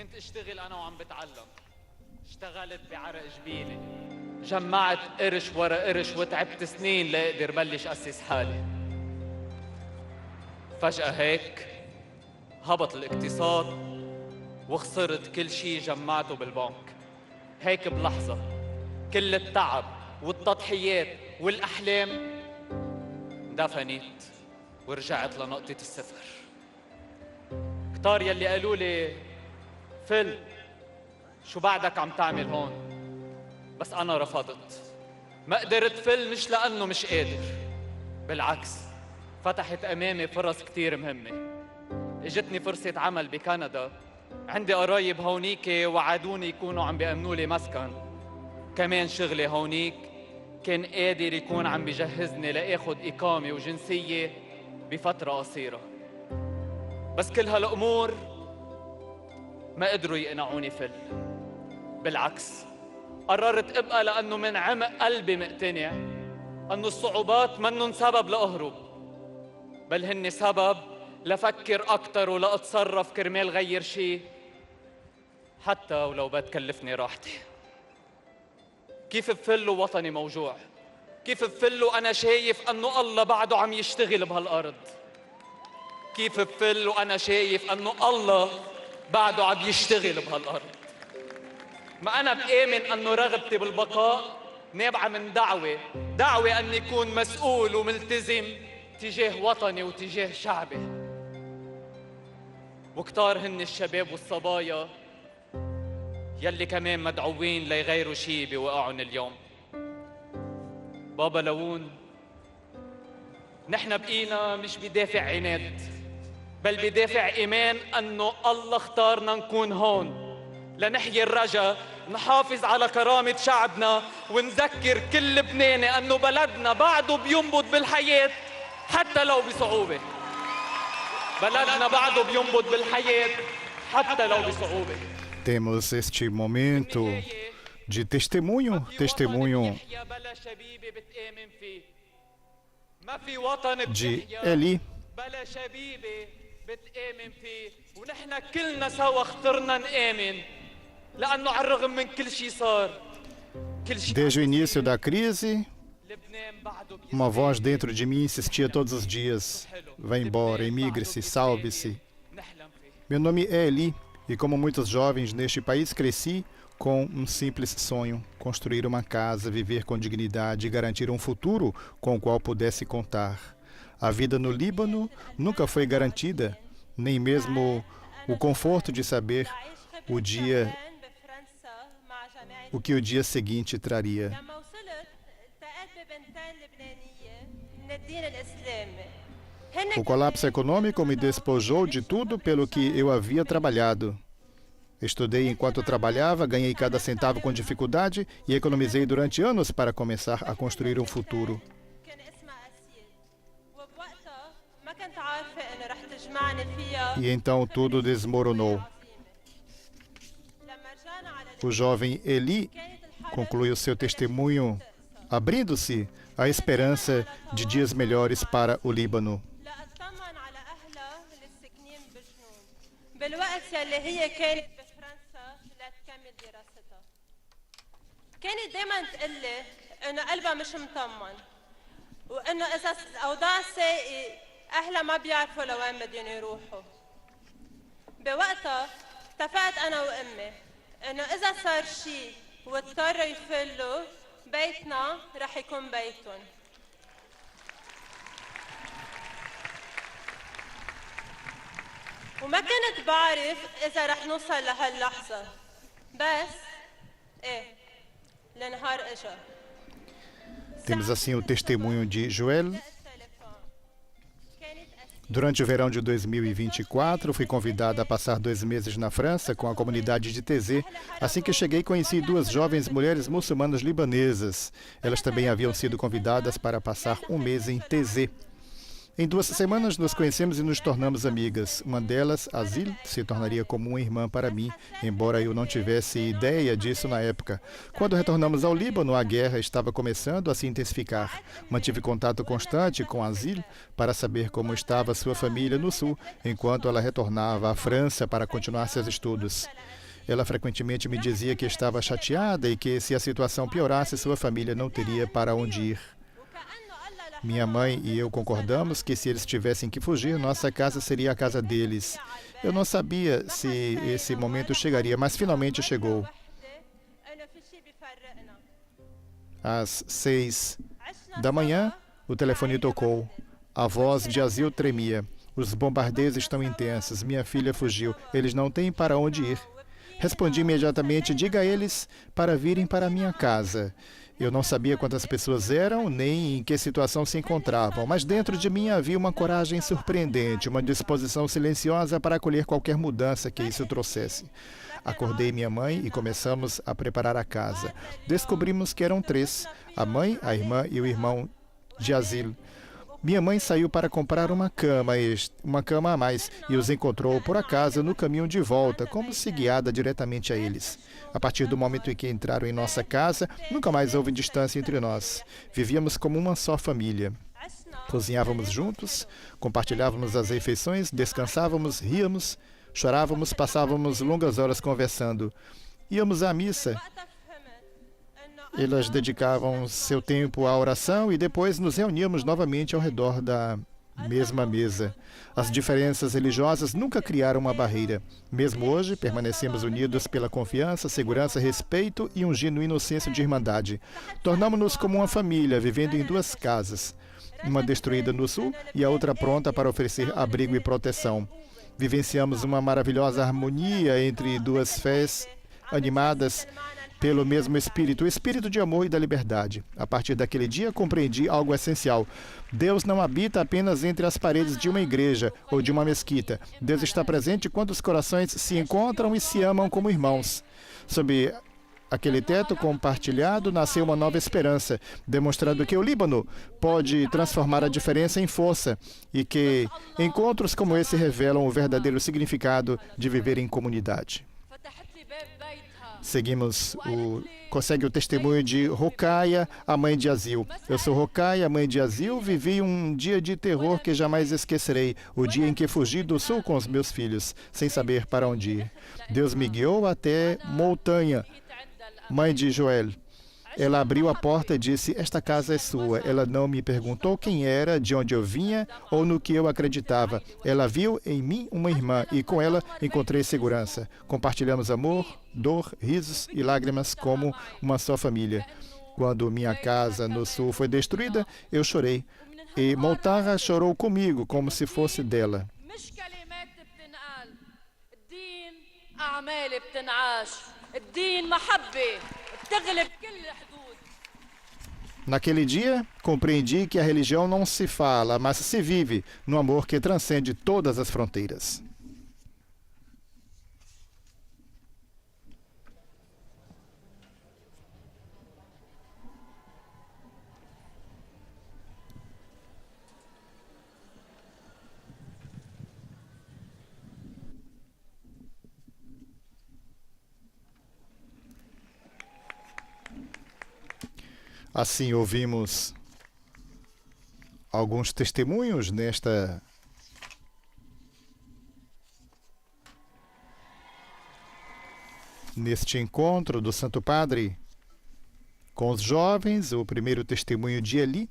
جمعت قرش ورا قرش وتعبت سنين لأقدر بلش أسس حالي. فجأة هيك هبط الاقتصاد وخسرت كل شي جمعته بالبنك. هيك بلحظة كل التعب والتضحيات والأحلام دفنت ورجعت لنقطة الصفر. كتار يلي قالوا لي فل شو بعدك عم تعمل هون؟ بس أنا رفضت. ما قدرت فل مش لأنه مش قادر، بالعكس فتحت أمامي فرص كتير مهمة. اجتني فرصة عمل بكندا، عندي قرايب هونيك وعدوني يكونوا عم بيأمنوا لي مسكن. كمان شغلي هونيك كان قادر يكون عم بيجهزني لآخد إقامة وجنسية بفترة قصيرة. بس كل هالأمور ما قدروا يقنعوني فل. بالعكس قررت ابقى لأنه من عمق قلبي مقتنع أنه الصعوبات منن سبب لأهرب، بل هن سبب لفكر أكتر ولأتصرف كرمال غير شي حتى ولو بتكلفني راحتي. كيف بفل وطني موجوع؟ كيف بفل وأنا شايف أنه الله بعده عم يشتغل بهالأرض؟ كيف بفل وأنا شايف أنه الله بعده عم يشتغل بهالأرض؟ ما أنا بآمن أنه رغبتي بالبقاء نابعة من دعوة أن يكون مسؤول وملتزم تجاه وطني وتجاه شعبي. وكتار هن الشباب والصبايا يلي كمان مدعوين ليغيروا شي بوقعهم اليوم. بابا لون، نحن بقينا مش بدافع عناد، بل بدافع إيمان أنه الله اختارنا نكون هون لنحيي الرجا، نحافظ على كرامة شعبنا، ونذكر كل لبناني أنه بلدنا بعده بينبض بالحياة حتى لو بصعوبة. بلدنا بعده بينبض بالحياة حتى لو بصعوبة. Temos este momento de testemunho de Eli. بتآمن فيه ونحن كلنا سوا اخترنا نآمن لأنه على الرغم من كل شيء صار Desde o início da crise, uma voz dentro de mim insistia todos os dias: vá embora, emigre-se, salve-se. Meu nome é Eli e, como muitos jovens neste país, cresci com um simples sonho: construir uma casa, viver com dignidade e garantir um futuro com o qual pudesse contar. A vida no Líbano nunca foi garantida, nem mesmo o conforto de saber o que o dia seguinte traria. O colapso econômico me despojou de tudo pelo que eu havia trabalhado. Estudei enquanto trabalhava, ganhei cada centavo com dificuldade e economizei durante anos para começar a construir um futuro. E então tudo desmoronou. O jovem Eli concluiu seu testemunho abrindo-se a esperança de dias melhores para o Líbano. لأطمن على أهلها الساكنين بجنون بالوقت يلي هي كانت بفرنسا لتكمل دراستها. كانت دايما تقلي إنه قلبها مش مطمن وإنه إذا الأوضاع سيئة أهلها ما بيعرفوا لوين بدهم يروحوا. بوقتها اتفقت أنا وأمي إنه إذا صار شيء واضطروا يفلوا بيتنا رح يكون بيتهم. وما كنت بعرف إذا رح نوصل لهاللحظة بس النهار إجا. Temos assim o testemunho de Joel. Durante o verão de 2024, fui convidada a passar 2 meses na França com a comunidade de TZ. Assim que cheguei, conheci 2 jovens mulheres muçulmanas libanesas. Elas também haviam sido convidadas para passar 1 mês em TZ. Em 2 semanas, nos conhecemos e nos tornamos amigas. Uma delas, Azil, se tornaria como uma irmã para mim, embora eu não tivesse ideia disso na época. Quando retornamos ao Líbano, a guerra estava começando a se intensificar. Mantive contato constante com Azil para saber como estava sua família no sul, enquanto ela retornava à França para continuar seus estudos. Ela frequentemente me dizia que estava chateada e que, se a situação piorasse, sua família não teria para onde ir. Minha mãe e eu concordamos que, se eles tivessem que fugir, nossa casa seria a casa deles. Eu não sabia se esse momento chegaria, mas finalmente chegou. Às 6 da manhã, o telefone tocou. A voz de Azil tremia. Os bombardeios estão intensos. Minha filha fugiu. Eles não têm para onde ir. Respondi imediatamente: diga a eles para virem para minha casa. Eu não sabia quantas pessoas eram, nem em que situação se encontravam, mas dentro de mim havia uma coragem surpreendente, uma disposição silenciosa para acolher qualquer mudança que isso trouxesse. Acordei minha mãe e começamos a preparar a casa. Descobrimos que eram 3, a mãe, a irmã e o irmão de Azil. Minha mãe saiu para comprar uma cama a mais, e os encontrou por acaso no caminho de volta, como se guiada diretamente a eles. A partir do momento em que entraram em nossa casa, nunca mais houve distância entre nós. Vivíamos como uma só família. Cozinhávamos juntos, compartilhávamos as refeições, descansávamos, ríamos, chorávamos, passávamos longas horas conversando. Íamos à missa. Elas dedicavam seu tempo à oração e depois nos reuníamos novamente ao redor da mesma mesa. As diferenças religiosas nunca criaram uma barreira. Mesmo hoje, permanecemos unidos pela confiança, segurança, respeito e um genuíno senso de irmandade. Tornamo-nos como uma família, vivendo em 2 casas, uma destruída no sul e a outra pronta para oferecer abrigo e proteção. Vivenciamos uma maravilhosa harmonia entre 2 fés animadas pelo mesmo espírito, o espírito de amor e da liberdade. A partir daquele dia, compreendi algo essencial. Deus não habita apenas entre as paredes de uma igreja ou de uma mesquita. Deus está presente quando os corações se encontram e se amam como irmãos. Sob aquele teto compartilhado, nasceu uma nova esperança, demonstrando que o Líbano pode transformar a diferença em força e que encontros como esse revelam o verdadeiro significado de viver em comunidade. Consegue o testemunho de Rocaia, a mãe de Azil. Eu sou Rocaia, mãe de Azil. Vivi um dia de terror que jamais esquecerei. O dia em que fugi do sul com os meus filhos, sem saber para onde ir. Deus me guiou até Montanha, mãe de Joel. Ela abriu a porta e disse: esta casa é sua. Ela não me perguntou quem era, de onde eu vinha ou no que eu acreditava. Ela viu em mim uma irmã e com ela encontrei segurança. Compartilhamos amor, dor, risos e lágrimas como uma só família. Quando minha casa no sul foi destruída, eu chorei. E Montarra chorou comigo, como se fosse dela. Naquele dia, compreendi que a religião não se fala, mas se vive no amor que transcende todas as fronteiras. Assim, ouvimos alguns testemunhos neste encontro do Santo Padre com os jovens. O primeiro testemunho de Eli.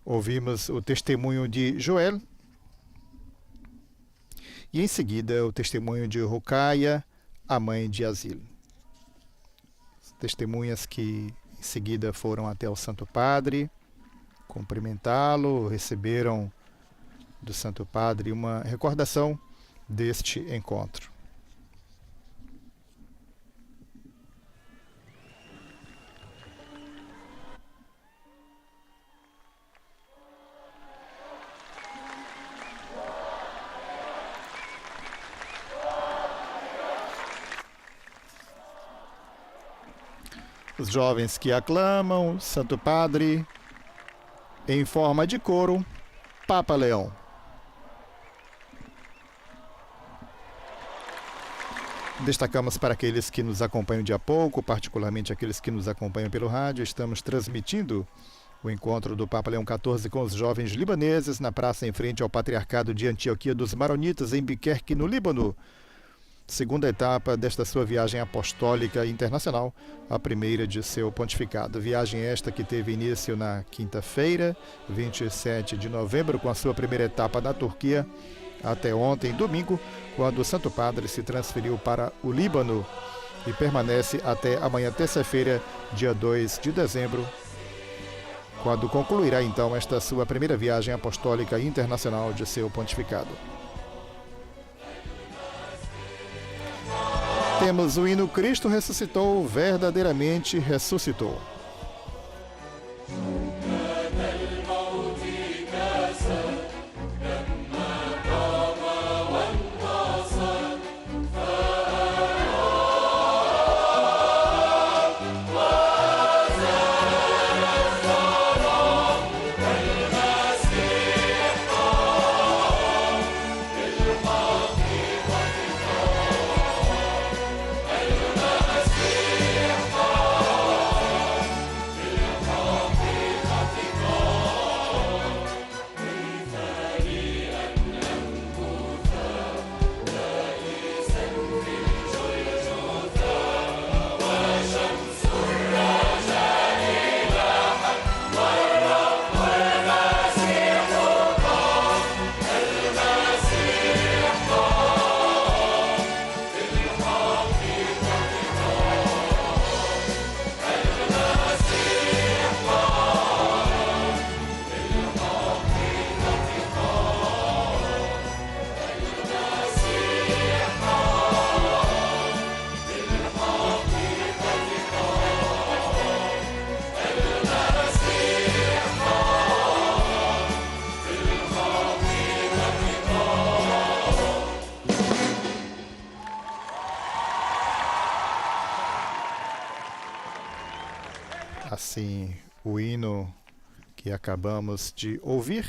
Ouvimos o testemunho de Joel e, em seguida, o testemunho de Rucaia, a mãe de Azil. Testemunhas que, em seguida, foram até o Santo Padre cumprimentá-lo, receberam do Santo Padre uma recordação deste encontro. Os jovens que aclamam, Santo Padre, em forma de coro, Papa Leão. Destacamos para aqueles que nos acompanham de a pouco, particularmente aqueles que nos acompanham pelo rádio, estamos transmitindo o encontro do Papa Leão XIV com os jovens libaneses na praça em frente ao Patriarcado de Antioquia dos Maronitas, em Biquerque, no Líbano. Segunda etapa desta sua viagem apostólica internacional, a primeira de seu pontificado. Viagem esta que teve início na quinta-feira, 27 de novembro, com a sua primeira etapa na Turquia, até ontem, domingo, quando o Santo Padre se transferiu para o Líbano e permanece até amanhã, terça-feira, dia 2 de dezembro, quando concluirá então esta sua primeira viagem apostólica internacional de seu pontificado. Temos o hino Cristo ressuscitou, verdadeiramente ressuscitou. Assim, o hino que acabamos de ouvir,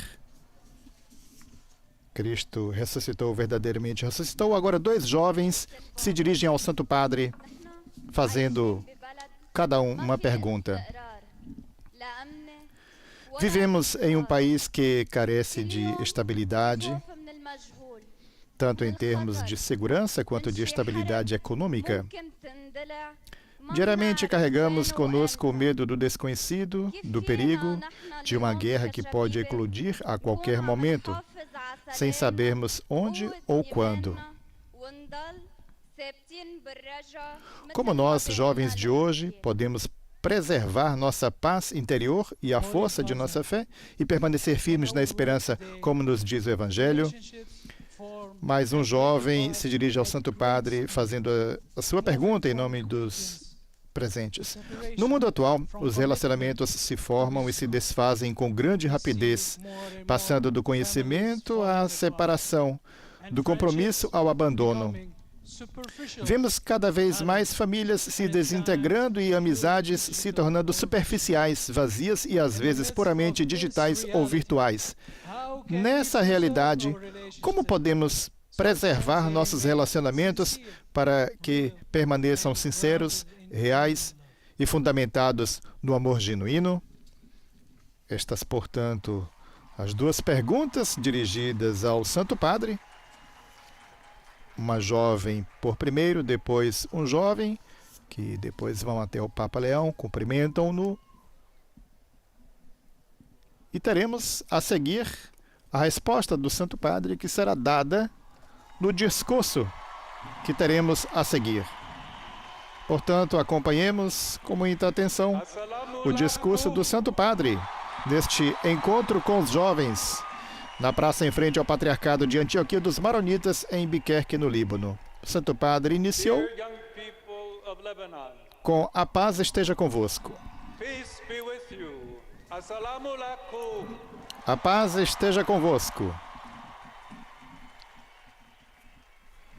Cristo ressuscitou, verdadeiramente ressuscitou. Agora 2 jovens se dirigem ao Santo Padre, fazendo cada um uma pergunta. Vivemos em um país que carece de estabilidade, tanto em termos de segurança quanto de estabilidade econômica. Diariamente carregamos conosco o medo do desconhecido, do perigo, de uma guerra que pode eclodir a qualquer momento, sem sabermos onde ou quando. Como nós, jovens de hoje, podemos preservar nossa paz interior e a força de nossa fé e permanecer firmes na esperança, como nos diz o Evangelho? Mas um jovem se dirige ao Santo Padre fazendo a sua pergunta em nome dos presentes. No mundo atual, os relacionamentos se formam e se desfazem com grande rapidez, passando do conhecimento à separação, do compromisso ao abandono. Vemos cada vez mais famílias se desintegrando e amizades se tornando superficiais, vazias e às vezes puramente digitais ou virtuais. Nessa realidade, como podemos preservar nossos relacionamentos para que permaneçam sinceros, reais e fundamentados no amor genuíno? Estas, portanto, as duas perguntas dirigidas ao Santo Padre. Uma jovem por primeiro, depois um jovem, que depois vão até o Papa Leão, cumprimentam-no. E teremos a seguir a resposta do Santo Padre, que será dada no discurso que teremos a seguir. Portanto, acompanhemos com muita atenção o discurso do Santo Padre neste encontro com os jovens na praça em frente ao Patriarcado de Antioquia dos Maronitas, em Biquerque, no Líbano. O Santo Padre iniciou com "A paz esteja convosco". A paz esteja convosco.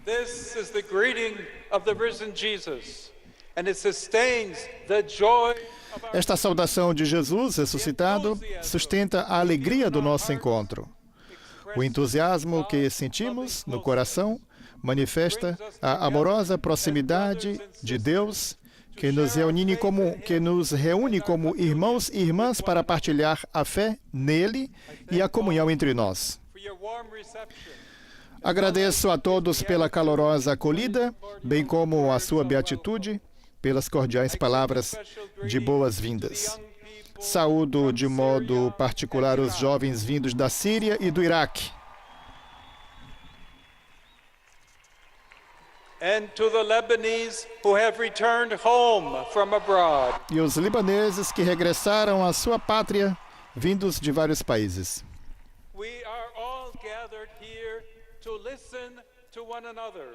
This is the greeting of the risen Jesus, and it sustains the joy. Esta saudação de Jesus ressuscitado sustenta a alegria do nosso encontro. O entusiasmo que sentimos no coração manifesta a amorosa proximidade de Deus que nos reúne como irmãos e irmãs para partilhar a fé nele e a comunhão entre nós. Agradeço a todos pela calorosa acolhida, bem como a sua beatitude, pelas cordiais palavras de boas-vindas. Saúdo de modo particular os jovens vindos da Síria e do Iraque. And to the Lebanese who have returned home from abroad. E os libaneses que regressaram à sua pátria, vindos de vários países. We are all gathered here to listen to one another.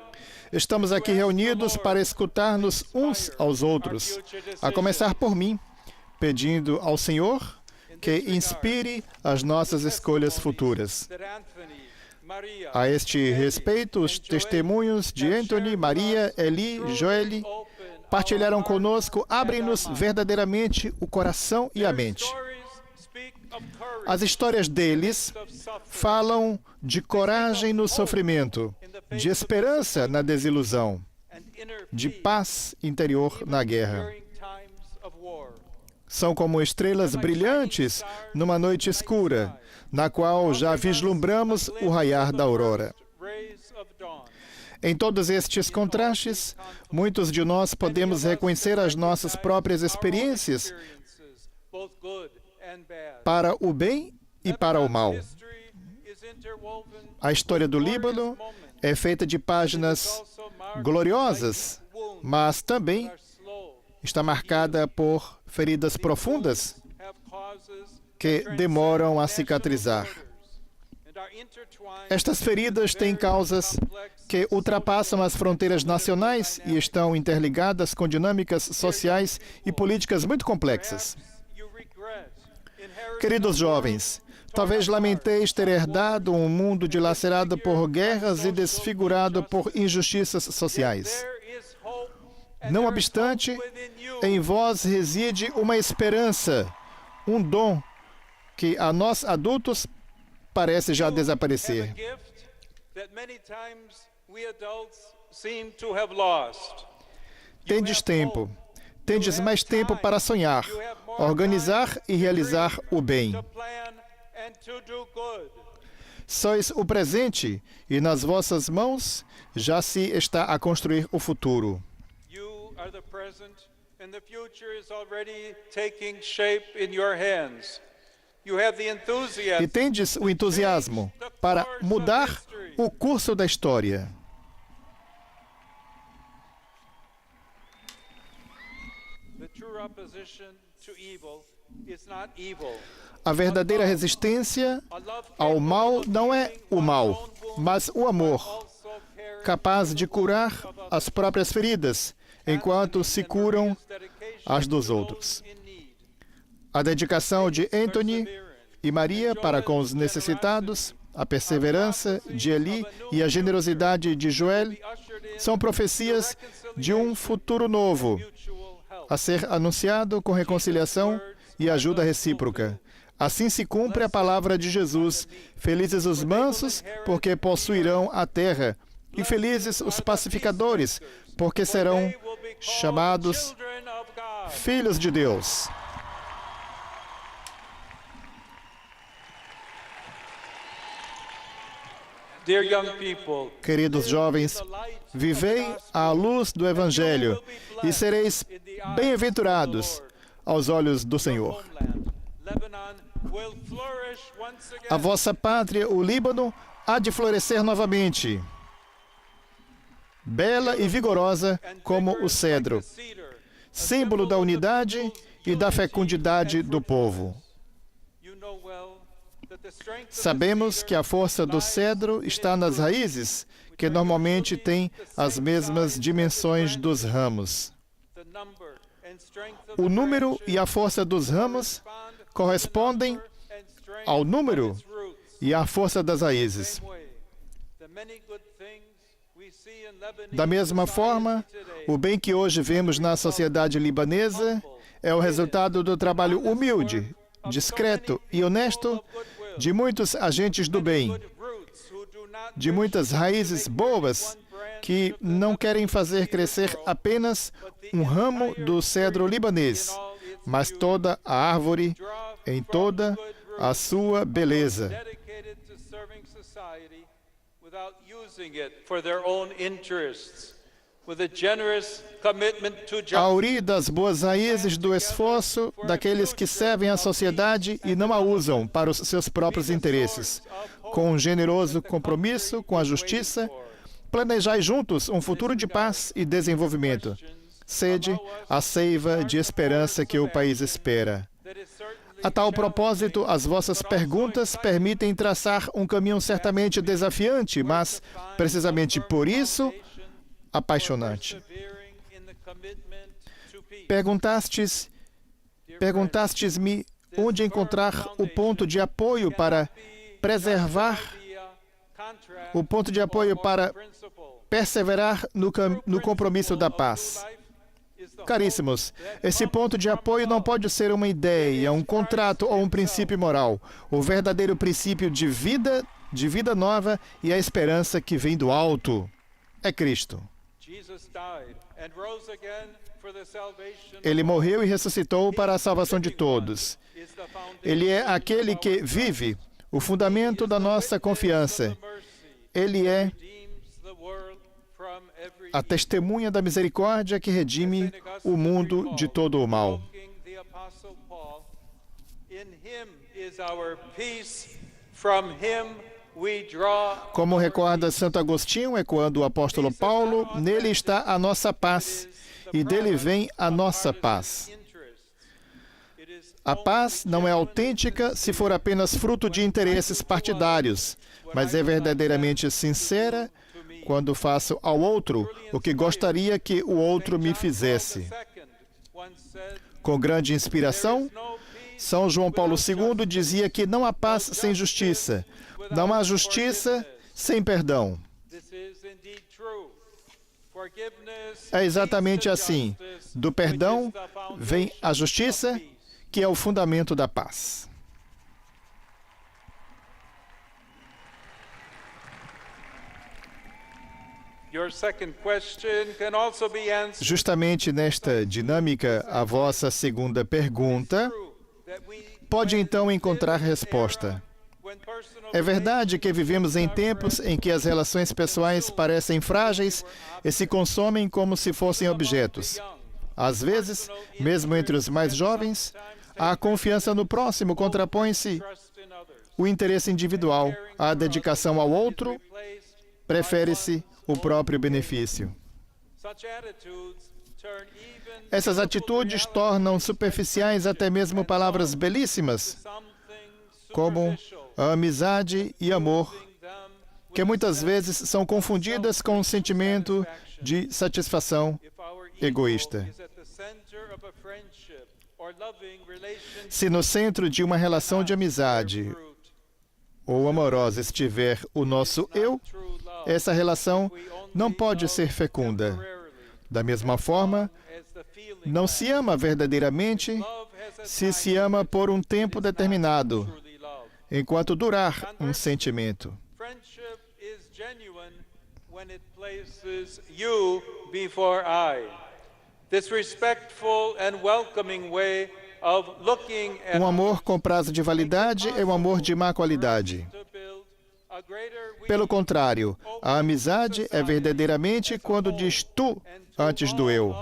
Estamos aqui reunidos para escutar-nos uns aos outros, a começar por mim, pedindo ao Senhor que inspire as nossas escolhas futuras. A este respeito, os testemunhos de Anthony, Maria, Eli, Joeli partilharam conosco, abrem-nos verdadeiramente o coração e a mente. As histórias deles falam de coragem no sofrimento, de esperança na desilusão, de paz interior na guerra. São como estrelas brilhantes numa noite escura, na qual já vislumbramos o raiar da aurora. Em todos estes contrastes, muitos de nós podemos reconhecer as nossas próprias experiências para o bem e para o mal. A história do Líbano é feita de páginas gloriosas, mas também está marcada por feridas profundas que demoram a cicatrizar. Estas feridas têm causas que ultrapassam as fronteiras nacionais e estão interligadas com dinâmicas sociais e políticas muito complexas. Queridos jovens, talvez lamenteis ter herdado um mundo dilacerado por guerras e desfigurado por injustiças sociais. Não obstante, em vós reside uma esperança, um dom que a nós adultos parece já desaparecer. Tendes tempo, tendes mais tempo para sonhar, organizar e realizar o bem. Sois o presente e nas vossas mãos já se está a construir o futuro. E tendes o entusiasmo para mudar o curso da história. A verdadeira resistência ao mal não é o mal, mas o amor, capaz de curar as próprias feridas, enquanto se curam as dos outros. A dedicação de Anthony e Maria para com os necessitados A perseverança de Eli e a generosidade de Joel são profecias de um futuro novo, a ser anunciado com reconciliação e ajuda recíproca. Assim se cumpre a palavra de Jesus: felizes os mansos, porque possuirão a terra, e felizes os pacificadores, porque serão chamados filhos de Deus. Dear young people, Queridos jovens, vivei à luz do Evangelho e sereis bem-aventurados aos olhos do Senhor. Lebanon will flourish once again. A vossa pátria, o Líbano, há de florescer novamente, bela e vigorosa como o cedro, símbolo da unidade e da fecundidade do povo. Sabemos que a força do cedro está nas raízes, que normalmente têm as mesmas dimensões dos ramos. O número e a força dos ramos correspondem ao número e à força das raízes. Da mesma forma, o bem que hoje vemos na sociedade libanesa é o resultado do trabalho humilde, discreto e honesto de muitos agentes do bem, de muitas raízes boas que não querem fazer crescer apenas um ramo do cedro libanês, mas toda a árvore em toda a sua beleza. A uri das boas raízes do esforço daqueles que servem à sociedade e não a usam para os seus próprios interesses. Com um generoso compromisso com a justiça, planejai juntos um futuro de paz e desenvolvimento. Sede a seiva de esperança que o país espera. A tal propósito, as vossas perguntas permitem traçar um caminho certamente desafiante, mas, precisamente por isso, apaixonante. Perguntastes-me onde encontrar o ponto de apoio para preservar, o ponto de apoio para perseverar no compromisso da paz. Caríssimos, esse ponto de apoio não pode ser uma ideia, um contrato ou um princípio moral. O verdadeiro princípio de vida nova e a esperança que vem do alto é Cristo. Ele morreu e ressuscitou para a salvação de todos. Ele é aquele que vive, o fundamento da nossa confiança. Ele é a testemunha da misericórdia que redime o mundo de todo o mal. Como recorda Santo Agostinho, ecoando o apóstolo Paulo, nele está a nossa paz, e dele vem a nossa paz. A paz não é autêntica se for apenas fruto de interesses partidários, mas é verdadeiramente sincera quando faço ao outro o que gostaria que o outro me fizesse. Com grande inspiração, São João Paulo II dizia que não há paz sem justiça, não há justiça sem perdão. É exatamente assim. Do perdão vem a justiça, que é o fundamento da paz. Justamente nesta dinâmica, a vossa segunda pergunta pode então encontrar resposta. É verdade que vivemos em tempos em que as relações pessoais parecem frágeis e se consomem como se fossem objetos. Às vezes, mesmo entre os mais jovens, a confiança no próximo contrapõe-se o interesse individual, a dedicação ao outro, prefere-se o próprio benefício. Essas atitudes tornam superficiais até mesmo palavras belíssimas, como a amizade e amor, que muitas vezes são confundidas com um sentimento de satisfação egoísta. Se no centro de uma relação de amizade ou amorosa estiver o nosso eu, essa relação não pode ser fecunda. Da mesma forma, não se ama verdadeiramente se se ama por um tempo determinado, enquanto durar um sentimento. Friendship is genuine when it places you before I. This respectful and welcoming way of looking at Um amor com prazo de validade é um amor de má qualidade. Pelo contrário, a amizade é verdadeiramente quando diz tu antes do eu.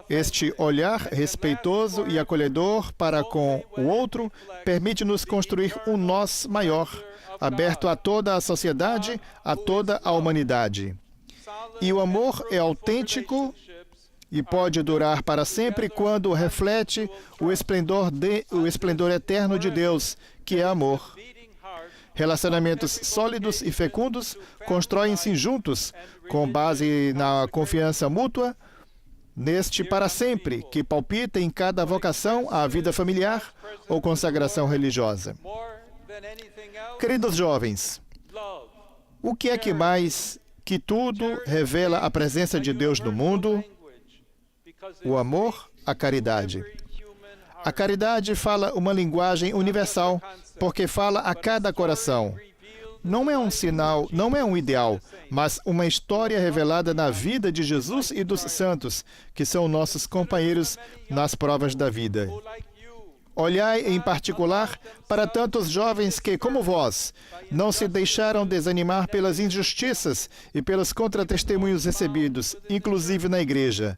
Este olhar respeitoso e acolhedor para com o outro permite-nos construir um nós maior, aberto a toda a sociedade, a toda a humanidade. E o amor é autêntico e pode durar para sempre quando reflete o esplendor eterno de Deus, que é amor. Relacionamentos sólidos e fecundos constroem-se juntos, com base na confiança mútua, neste para sempre, que palpita em cada vocação à vida familiar ou consagração religiosa. Queridos jovens, o que é que mais que tudo revela a presença de Deus no mundo? O amor, a caridade. A caridade fala uma linguagem universal, porque fala a cada coração. Não é um sinal, não é um ideal, mas uma história revelada na vida de Jesus e dos santos, que são nossos companheiros nas provas da vida. Olhai, em particular, para tantos jovens que, como vós, não se deixaram desanimar pelas injustiças e pelos contratestemunhos recebidos, inclusive na igreja,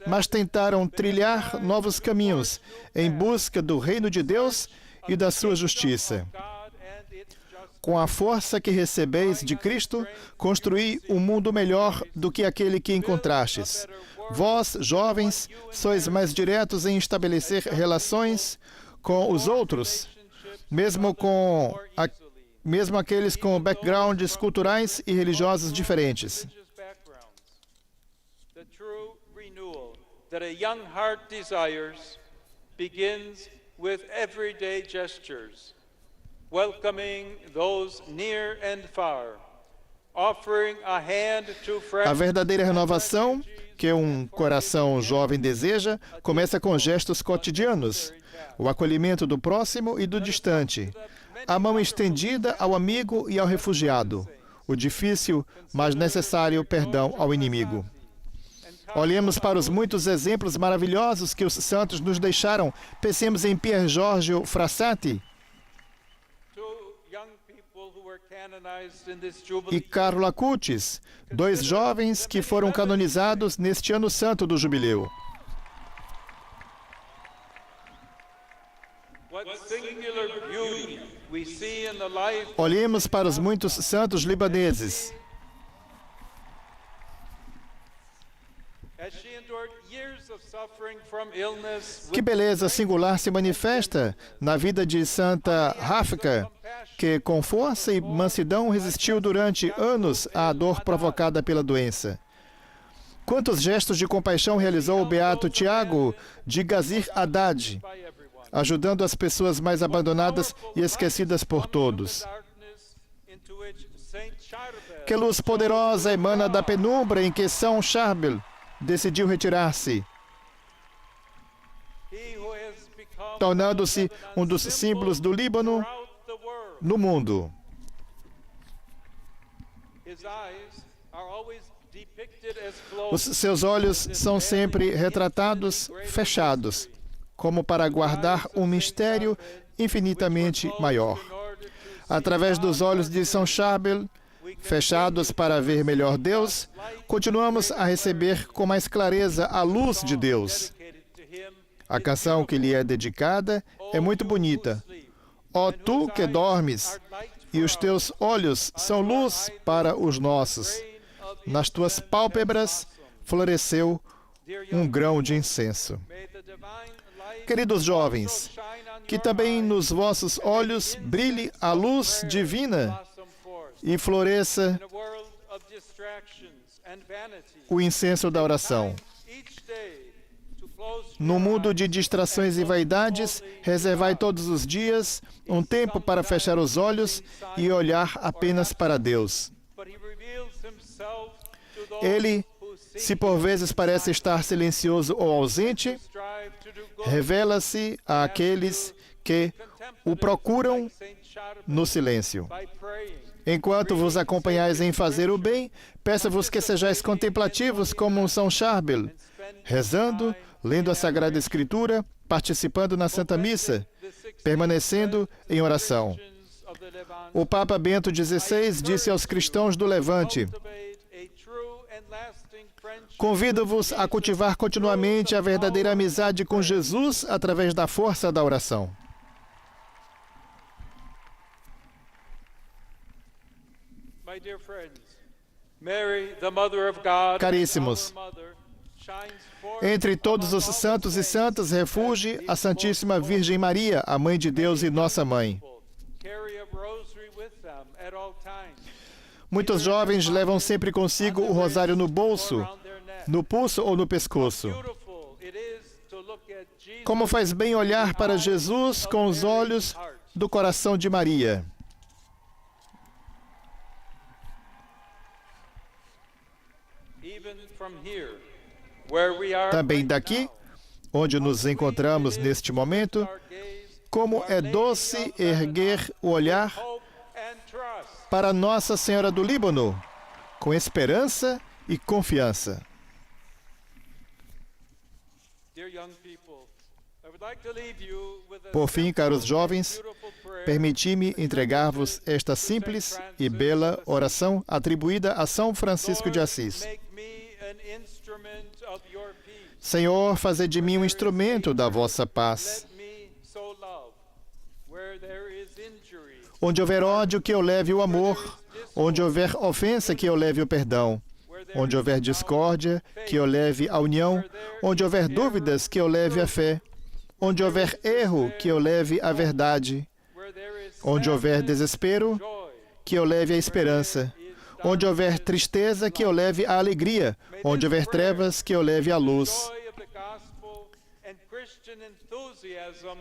mas tentaram trilhar novos caminhos em busca do reino de Deus e da sua justiça. Com a força que recebeis de Cristo, construí um mundo melhor do que aquele que encontrastes. Vós, jovens, sois mais diretos em estabelecer relações com os outros, mesmo aqueles com backgrounds culturais e religiosos diferentes. The true renewal that a young heart desires begins with everyday gestures, welcoming those near and far, offering a hand to friends. A verdadeira renovação que um coração jovem deseja começa com gestos cotidianos, o acolhimento do próximo e do distante, a mão estendida ao amigo e ao refugiado, o difícil, mas necessário perdão ao inimigo. Olhemos para os muitos exemplos maravilhosos que os santos nos deixaram. Pensemos em Pier Giorgio Frassati e Carlo Acutis, dois jovens que foram canonizados neste ano santo do jubileu. Olhemos para os muitos santos libaneses. Que beleza singular se manifesta na vida de Santa Rafika, que com força e mansidão resistiu durante anos à dor provocada pela doença. Quantos gestos de compaixão realizou o beato Tiago de Gazir Haddad, ajudando as pessoas mais abandonadas e esquecidas por todos. Que luz poderosa emana da penumbra em que São Charbel decidiu retirar-se, tornando-se um dos símbolos do Líbano no mundo. Os seus olhos são sempre retratados fechados, como para guardar um mistério infinitamente maior. Através dos olhos de São Charbel, fechados para ver melhor Deus, continuamos a receber com mais clareza a luz de Deus. A canção que lhe é dedicada é muito bonita. Ó tu que dormes, e os teus olhos são luz para os nossos. Nas tuas pálpebras floresceu um grão de incenso. Queridos jovens, que também nos vossos olhos brilhe a luz divina e floresça o incenso da oração. No mundo de distrações e vaidades, reservai todos os dias um tempo para fechar os olhos e olhar apenas para Deus. Ele, se por vezes parece estar silencioso ou ausente, revela-se àqueles que o procuram no silêncio. Enquanto vos acompanhais em fazer o bem, peço-vos que sejais contemplativos como um São Charbel, rezando, lendo a Sagrada Escritura, participando na Santa Missa, permanecendo em oração. O Papa Bento XVI disse aos cristãos do Levante: convido-vos a cultivar continuamente a verdadeira amizade com Jesus através da força da oração. Caríssimos, entre todos os santos e santas, refugie a Santíssima Virgem Maria, a Mãe de Deus e Nossa Mãe. Muitos jovens levam sempre consigo o rosário no bolso, no pulso ou no pescoço. Como faz bem olhar para Jesus com os olhos do coração de Maria. Também daqui, onde nos encontramos neste momento, como é doce erguer o olhar para Nossa Senhora do Líbano, com esperança e confiança. Por fim, caros jovens, permiti-me entregar-vos esta simples e bela oração atribuída a São Francisco de Assis. Senhor, fazei de mim um instrumento da vossa paz. Onde houver ódio, que eu leve o amor. Onde houver ofensa, que eu leve o perdão. Onde houver discórdia, que eu leve a união. Onde houver dúvidas, que eu leve a fé. Onde houver erro, que eu leve a verdade. Onde houver desespero, que eu leve a esperança. Onde houver tristeza, que eu leve a alegria. Onde houver trevas, que eu leve a luz.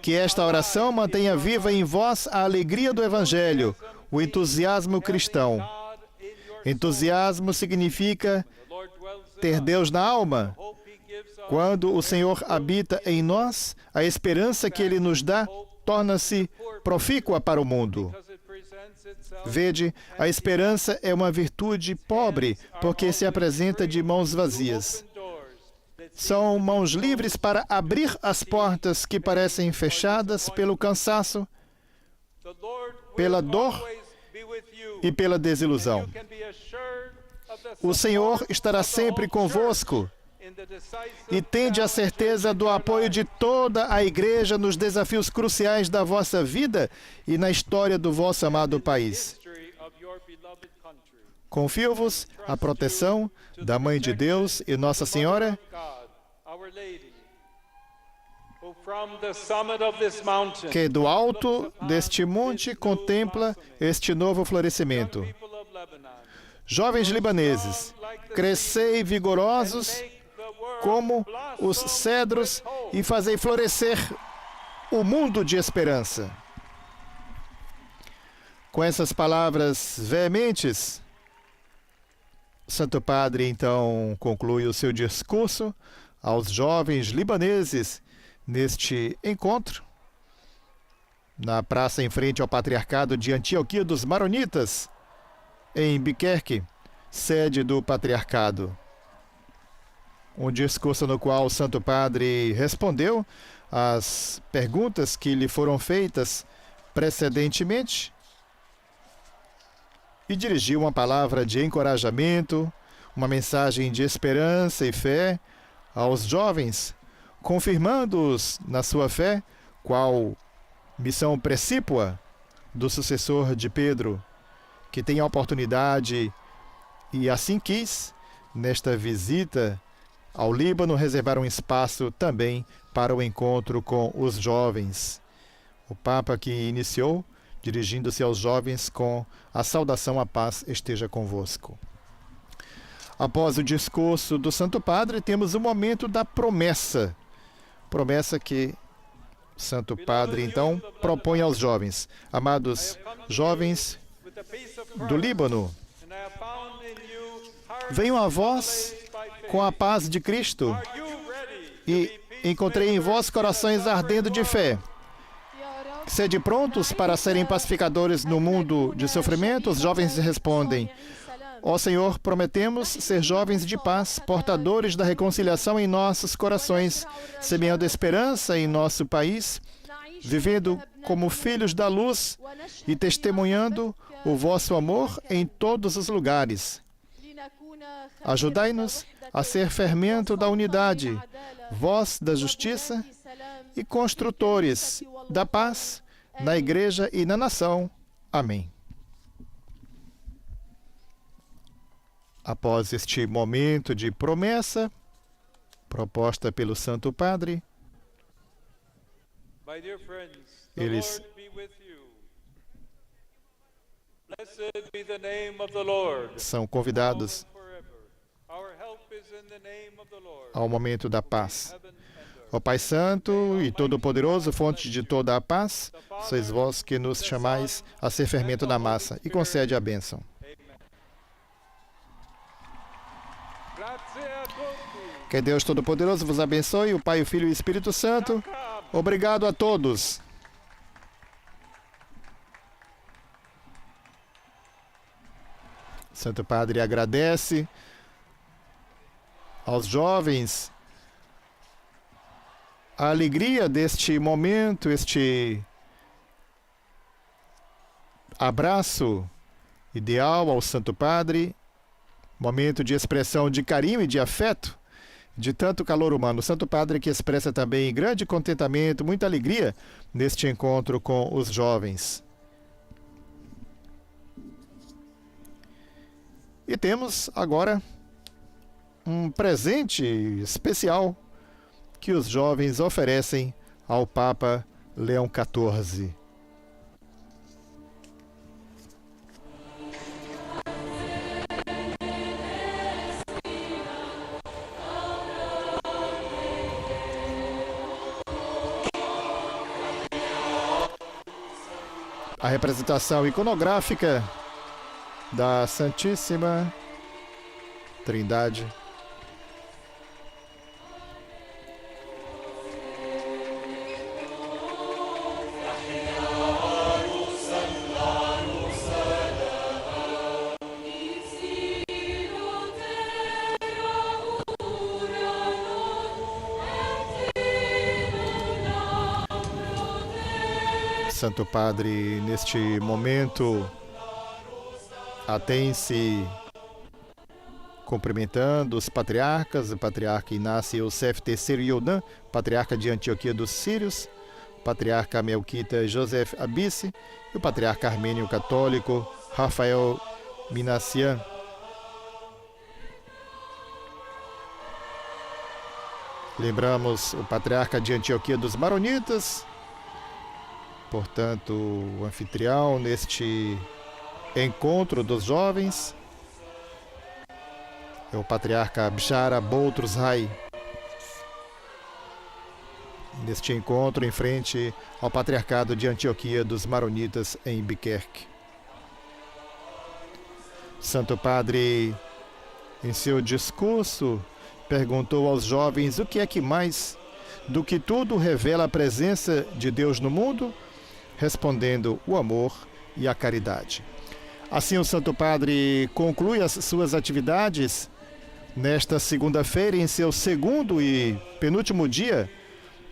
Que esta oração mantenha viva em vós a alegria do Evangelho, o entusiasmo cristão. Entusiasmo significa ter Deus na alma. Quando o Senhor habita em nós, a esperança que Ele nos dá torna-se profícua para o mundo. Vede, a esperança é uma virtude pobre, porque se apresenta de mãos vazias. São mãos livres para abrir as portas que parecem fechadas pelo cansaço, pela dor e pela desilusão. O Senhor estará sempre convosco e tende a certeza do apoio de toda a Igreja nos desafios cruciais da vossa vida e na história do vosso amado país. Confio-vos a proteção da Mãe de Deus e Nossa Senhora, que do alto deste monte contempla este novo florescimento. Jovens libaneses, crescei vigorosos como os cedros e fazei florescer o mundo de esperança. Com essas palavras veementes, o Santo Padre então conclui o seu discurso aos jovens libaneses neste encontro, na praça em frente ao Patriarcado de Antioquia dos Maronitas, em Biquerque, sede do Patriarcado. Um discurso no qual o Santo Padre respondeu às perguntas que lhe foram feitas precedentemente e dirigiu uma palavra de encorajamento, uma mensagem de esperança e fé aos jovens, confirmando-os na sua fé, qual missão precípua do sucessor de Pedro, que tem a oportunidade, e assim quis, nesta visita ao Líbano, reservar um espaço também para o encontro com os jovens. O Papa que iniciou, dirigindo-se aos jovens com a saudação: a paz esteja convosco. Após o discurso do Santo Padre, temos o momento da promessa Promessa que o Santo Padre, então, propõe aos jovens. Amados jovens do Líbano, venham a vós com a paz de Cristo e encontrei em vós corações ardendo de fé. Sede prontos para serem pacificadores no mundo de sofrimento? Os jovens respondem: ó Senhor, prometemos ser jovens de paz, portadores da reconciliação em nossos corações, semeando esperança em nosso país, vivendo como filhos da luz e testemunhando o vosso amor em todos os lugares. Ajudai-nos a ser fermento da unidade, voz da justiça e construtores da paz na Igreja e na nação. Amém. Após este momento de promessa, proposta pelo Santo Padre, eles são convidados ao momento da paz. Ó Pai Santo e Todo-Poderoso, fonte de toda a paz, sois vós que nos chamais a ser fermento da massa, e concede a bênção. Que Deus Todo-Poderoso vos abençoe, o Pai, o Filho e o Espírito Santo. Obrigado a todos. Santo Padre agradece aos jovens a alegria deste momento, este abraço ideal ao Santo Padre, momento de expressão de carinho e de afeto, de tanto calor humano. O Santo Padre que expressa também grande contentamento, muita alegria neste encontro com os jovens. E temos agora um presente especial que os jovens oferecem ao Papa Leão XIV. A representação iconográfica da Santíssima Trindade. Santo Padre, neste momento, atém-se cumprimentando os patriarcas, o patriarca Inácio Yosef III Yodan, patriarca de Antioquia dos Sírios, patriarca Melquita Joseph Abissi e o patriarca armênio católico Rafael Minassian. Lembramos o patriarca de Antioquia dos Maronitas, portanto, o anfitrião neste encontro dos jovens é o patriarca Bishara Boutros Rai. Neste encontro em frente ao patriarcado de Antioquia dos Maronitas em Biquerque. Santo Padre, em seu discurso, perguntou aos jovens o que é que mais do que tudo revela a presença de Deus no mundo, respondendo o amor e a caridade. Assim, o Santo Padre conclui as suas atividades nesta segunda-feira, em seu segundo e penúltimo dia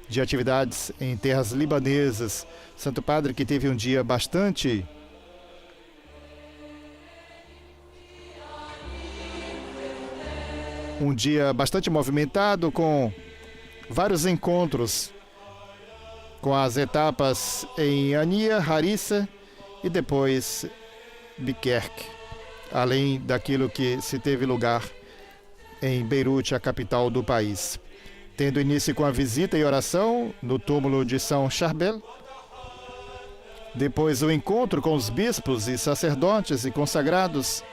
de atividades em terras libanesas. Santo Padre que teve um dia bastante movimentado, com vários encontros, com as etapas em Ania, Harissa e depois Biquerque, além daquilo que se teve lugar em Beirute, a capital do país. Tendo início com a visita e oração no túmulo de São Charbel, depois o encontro com os bispos e sacerdotes e consagrados,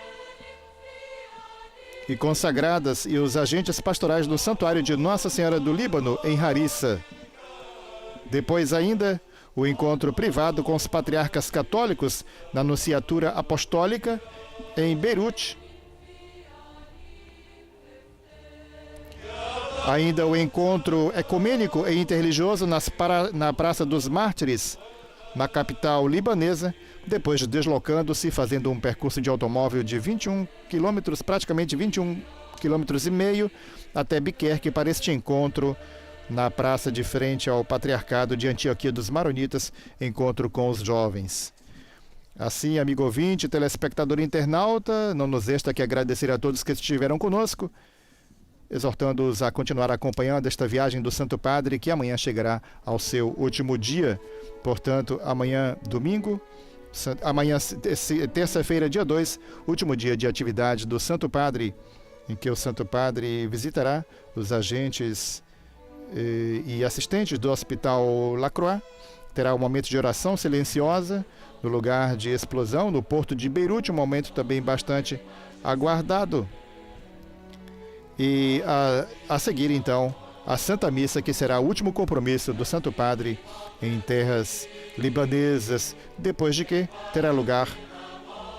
e consagradas e os agentes pastorais do Santuário de Nossa Senhora do Líbano, em Harissa. Depois ainda, o encontro privado com os patriarcas católicos na Nunciatura Apostólica, em Beirute. Ainda o encontro ecumênico e interreligioso na Praça dos Mártires, na capital libanesa, depois deslocando-se, fazendo um percurso de automóvel de 21 quilômetros, praticamente 21 quilômetros e meio, até Biquerque para este encontro na praça de frente ao Patriarcado de Antioquia dos Maronitas, encontro com os jovens. Assim, amigo ouvinte, telespectador e internauta, não nos resta que agradecer a todos que estiveram conosco, exortando-os a continuar acompanhando esta viagem do Santo Padre, que amanhã chegará ao seu último dia. Portanto, amanhã, domingo, amanhã, terça-feira, dia 2, último dia de atividade do Santo Padre, em que o Santo Padre visitará os agentes e assistentes do Hospital Lacroix. Terá um momento de oração silenciosa no lugar de explosão, no porto de Beirute, um momento também bastante aguardado. E a seguir, então, a Santa Missa, que será o último compromisso do Santo Padre em terras libanesas, depois de que terá lugar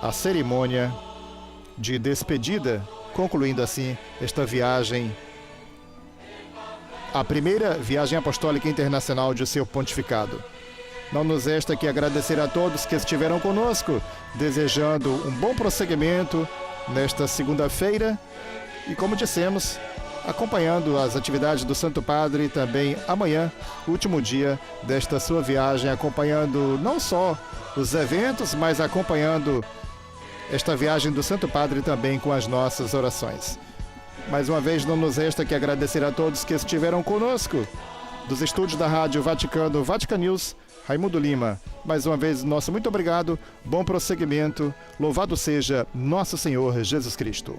a cerimônia de despedida, concluindo assim esta viagem, a primeira viagem apostólica internacional de seu pontificado. Não nos resta que agradecer a todos que estiveram conosco, desejando um bom prosseguimento nesta segunda-feira e, como dissemos, acompanhando as atividades do Santo Padre também amanhã, último dia desta sua viagem, acompanhando não só os eventos, mas acompanhando esta viagem do Santo Padre também com as nossas orações. Mais uma vez, não nos resta que agradecer a todos que estiveram conosco. Dos estúdios da Rádio Vaticano, Vatican News, Raimundo Lima. Mais uma vez, nosso muito obrigado, bom prosseguimento, louvado seja Nosso Senhor Jesus Cristo.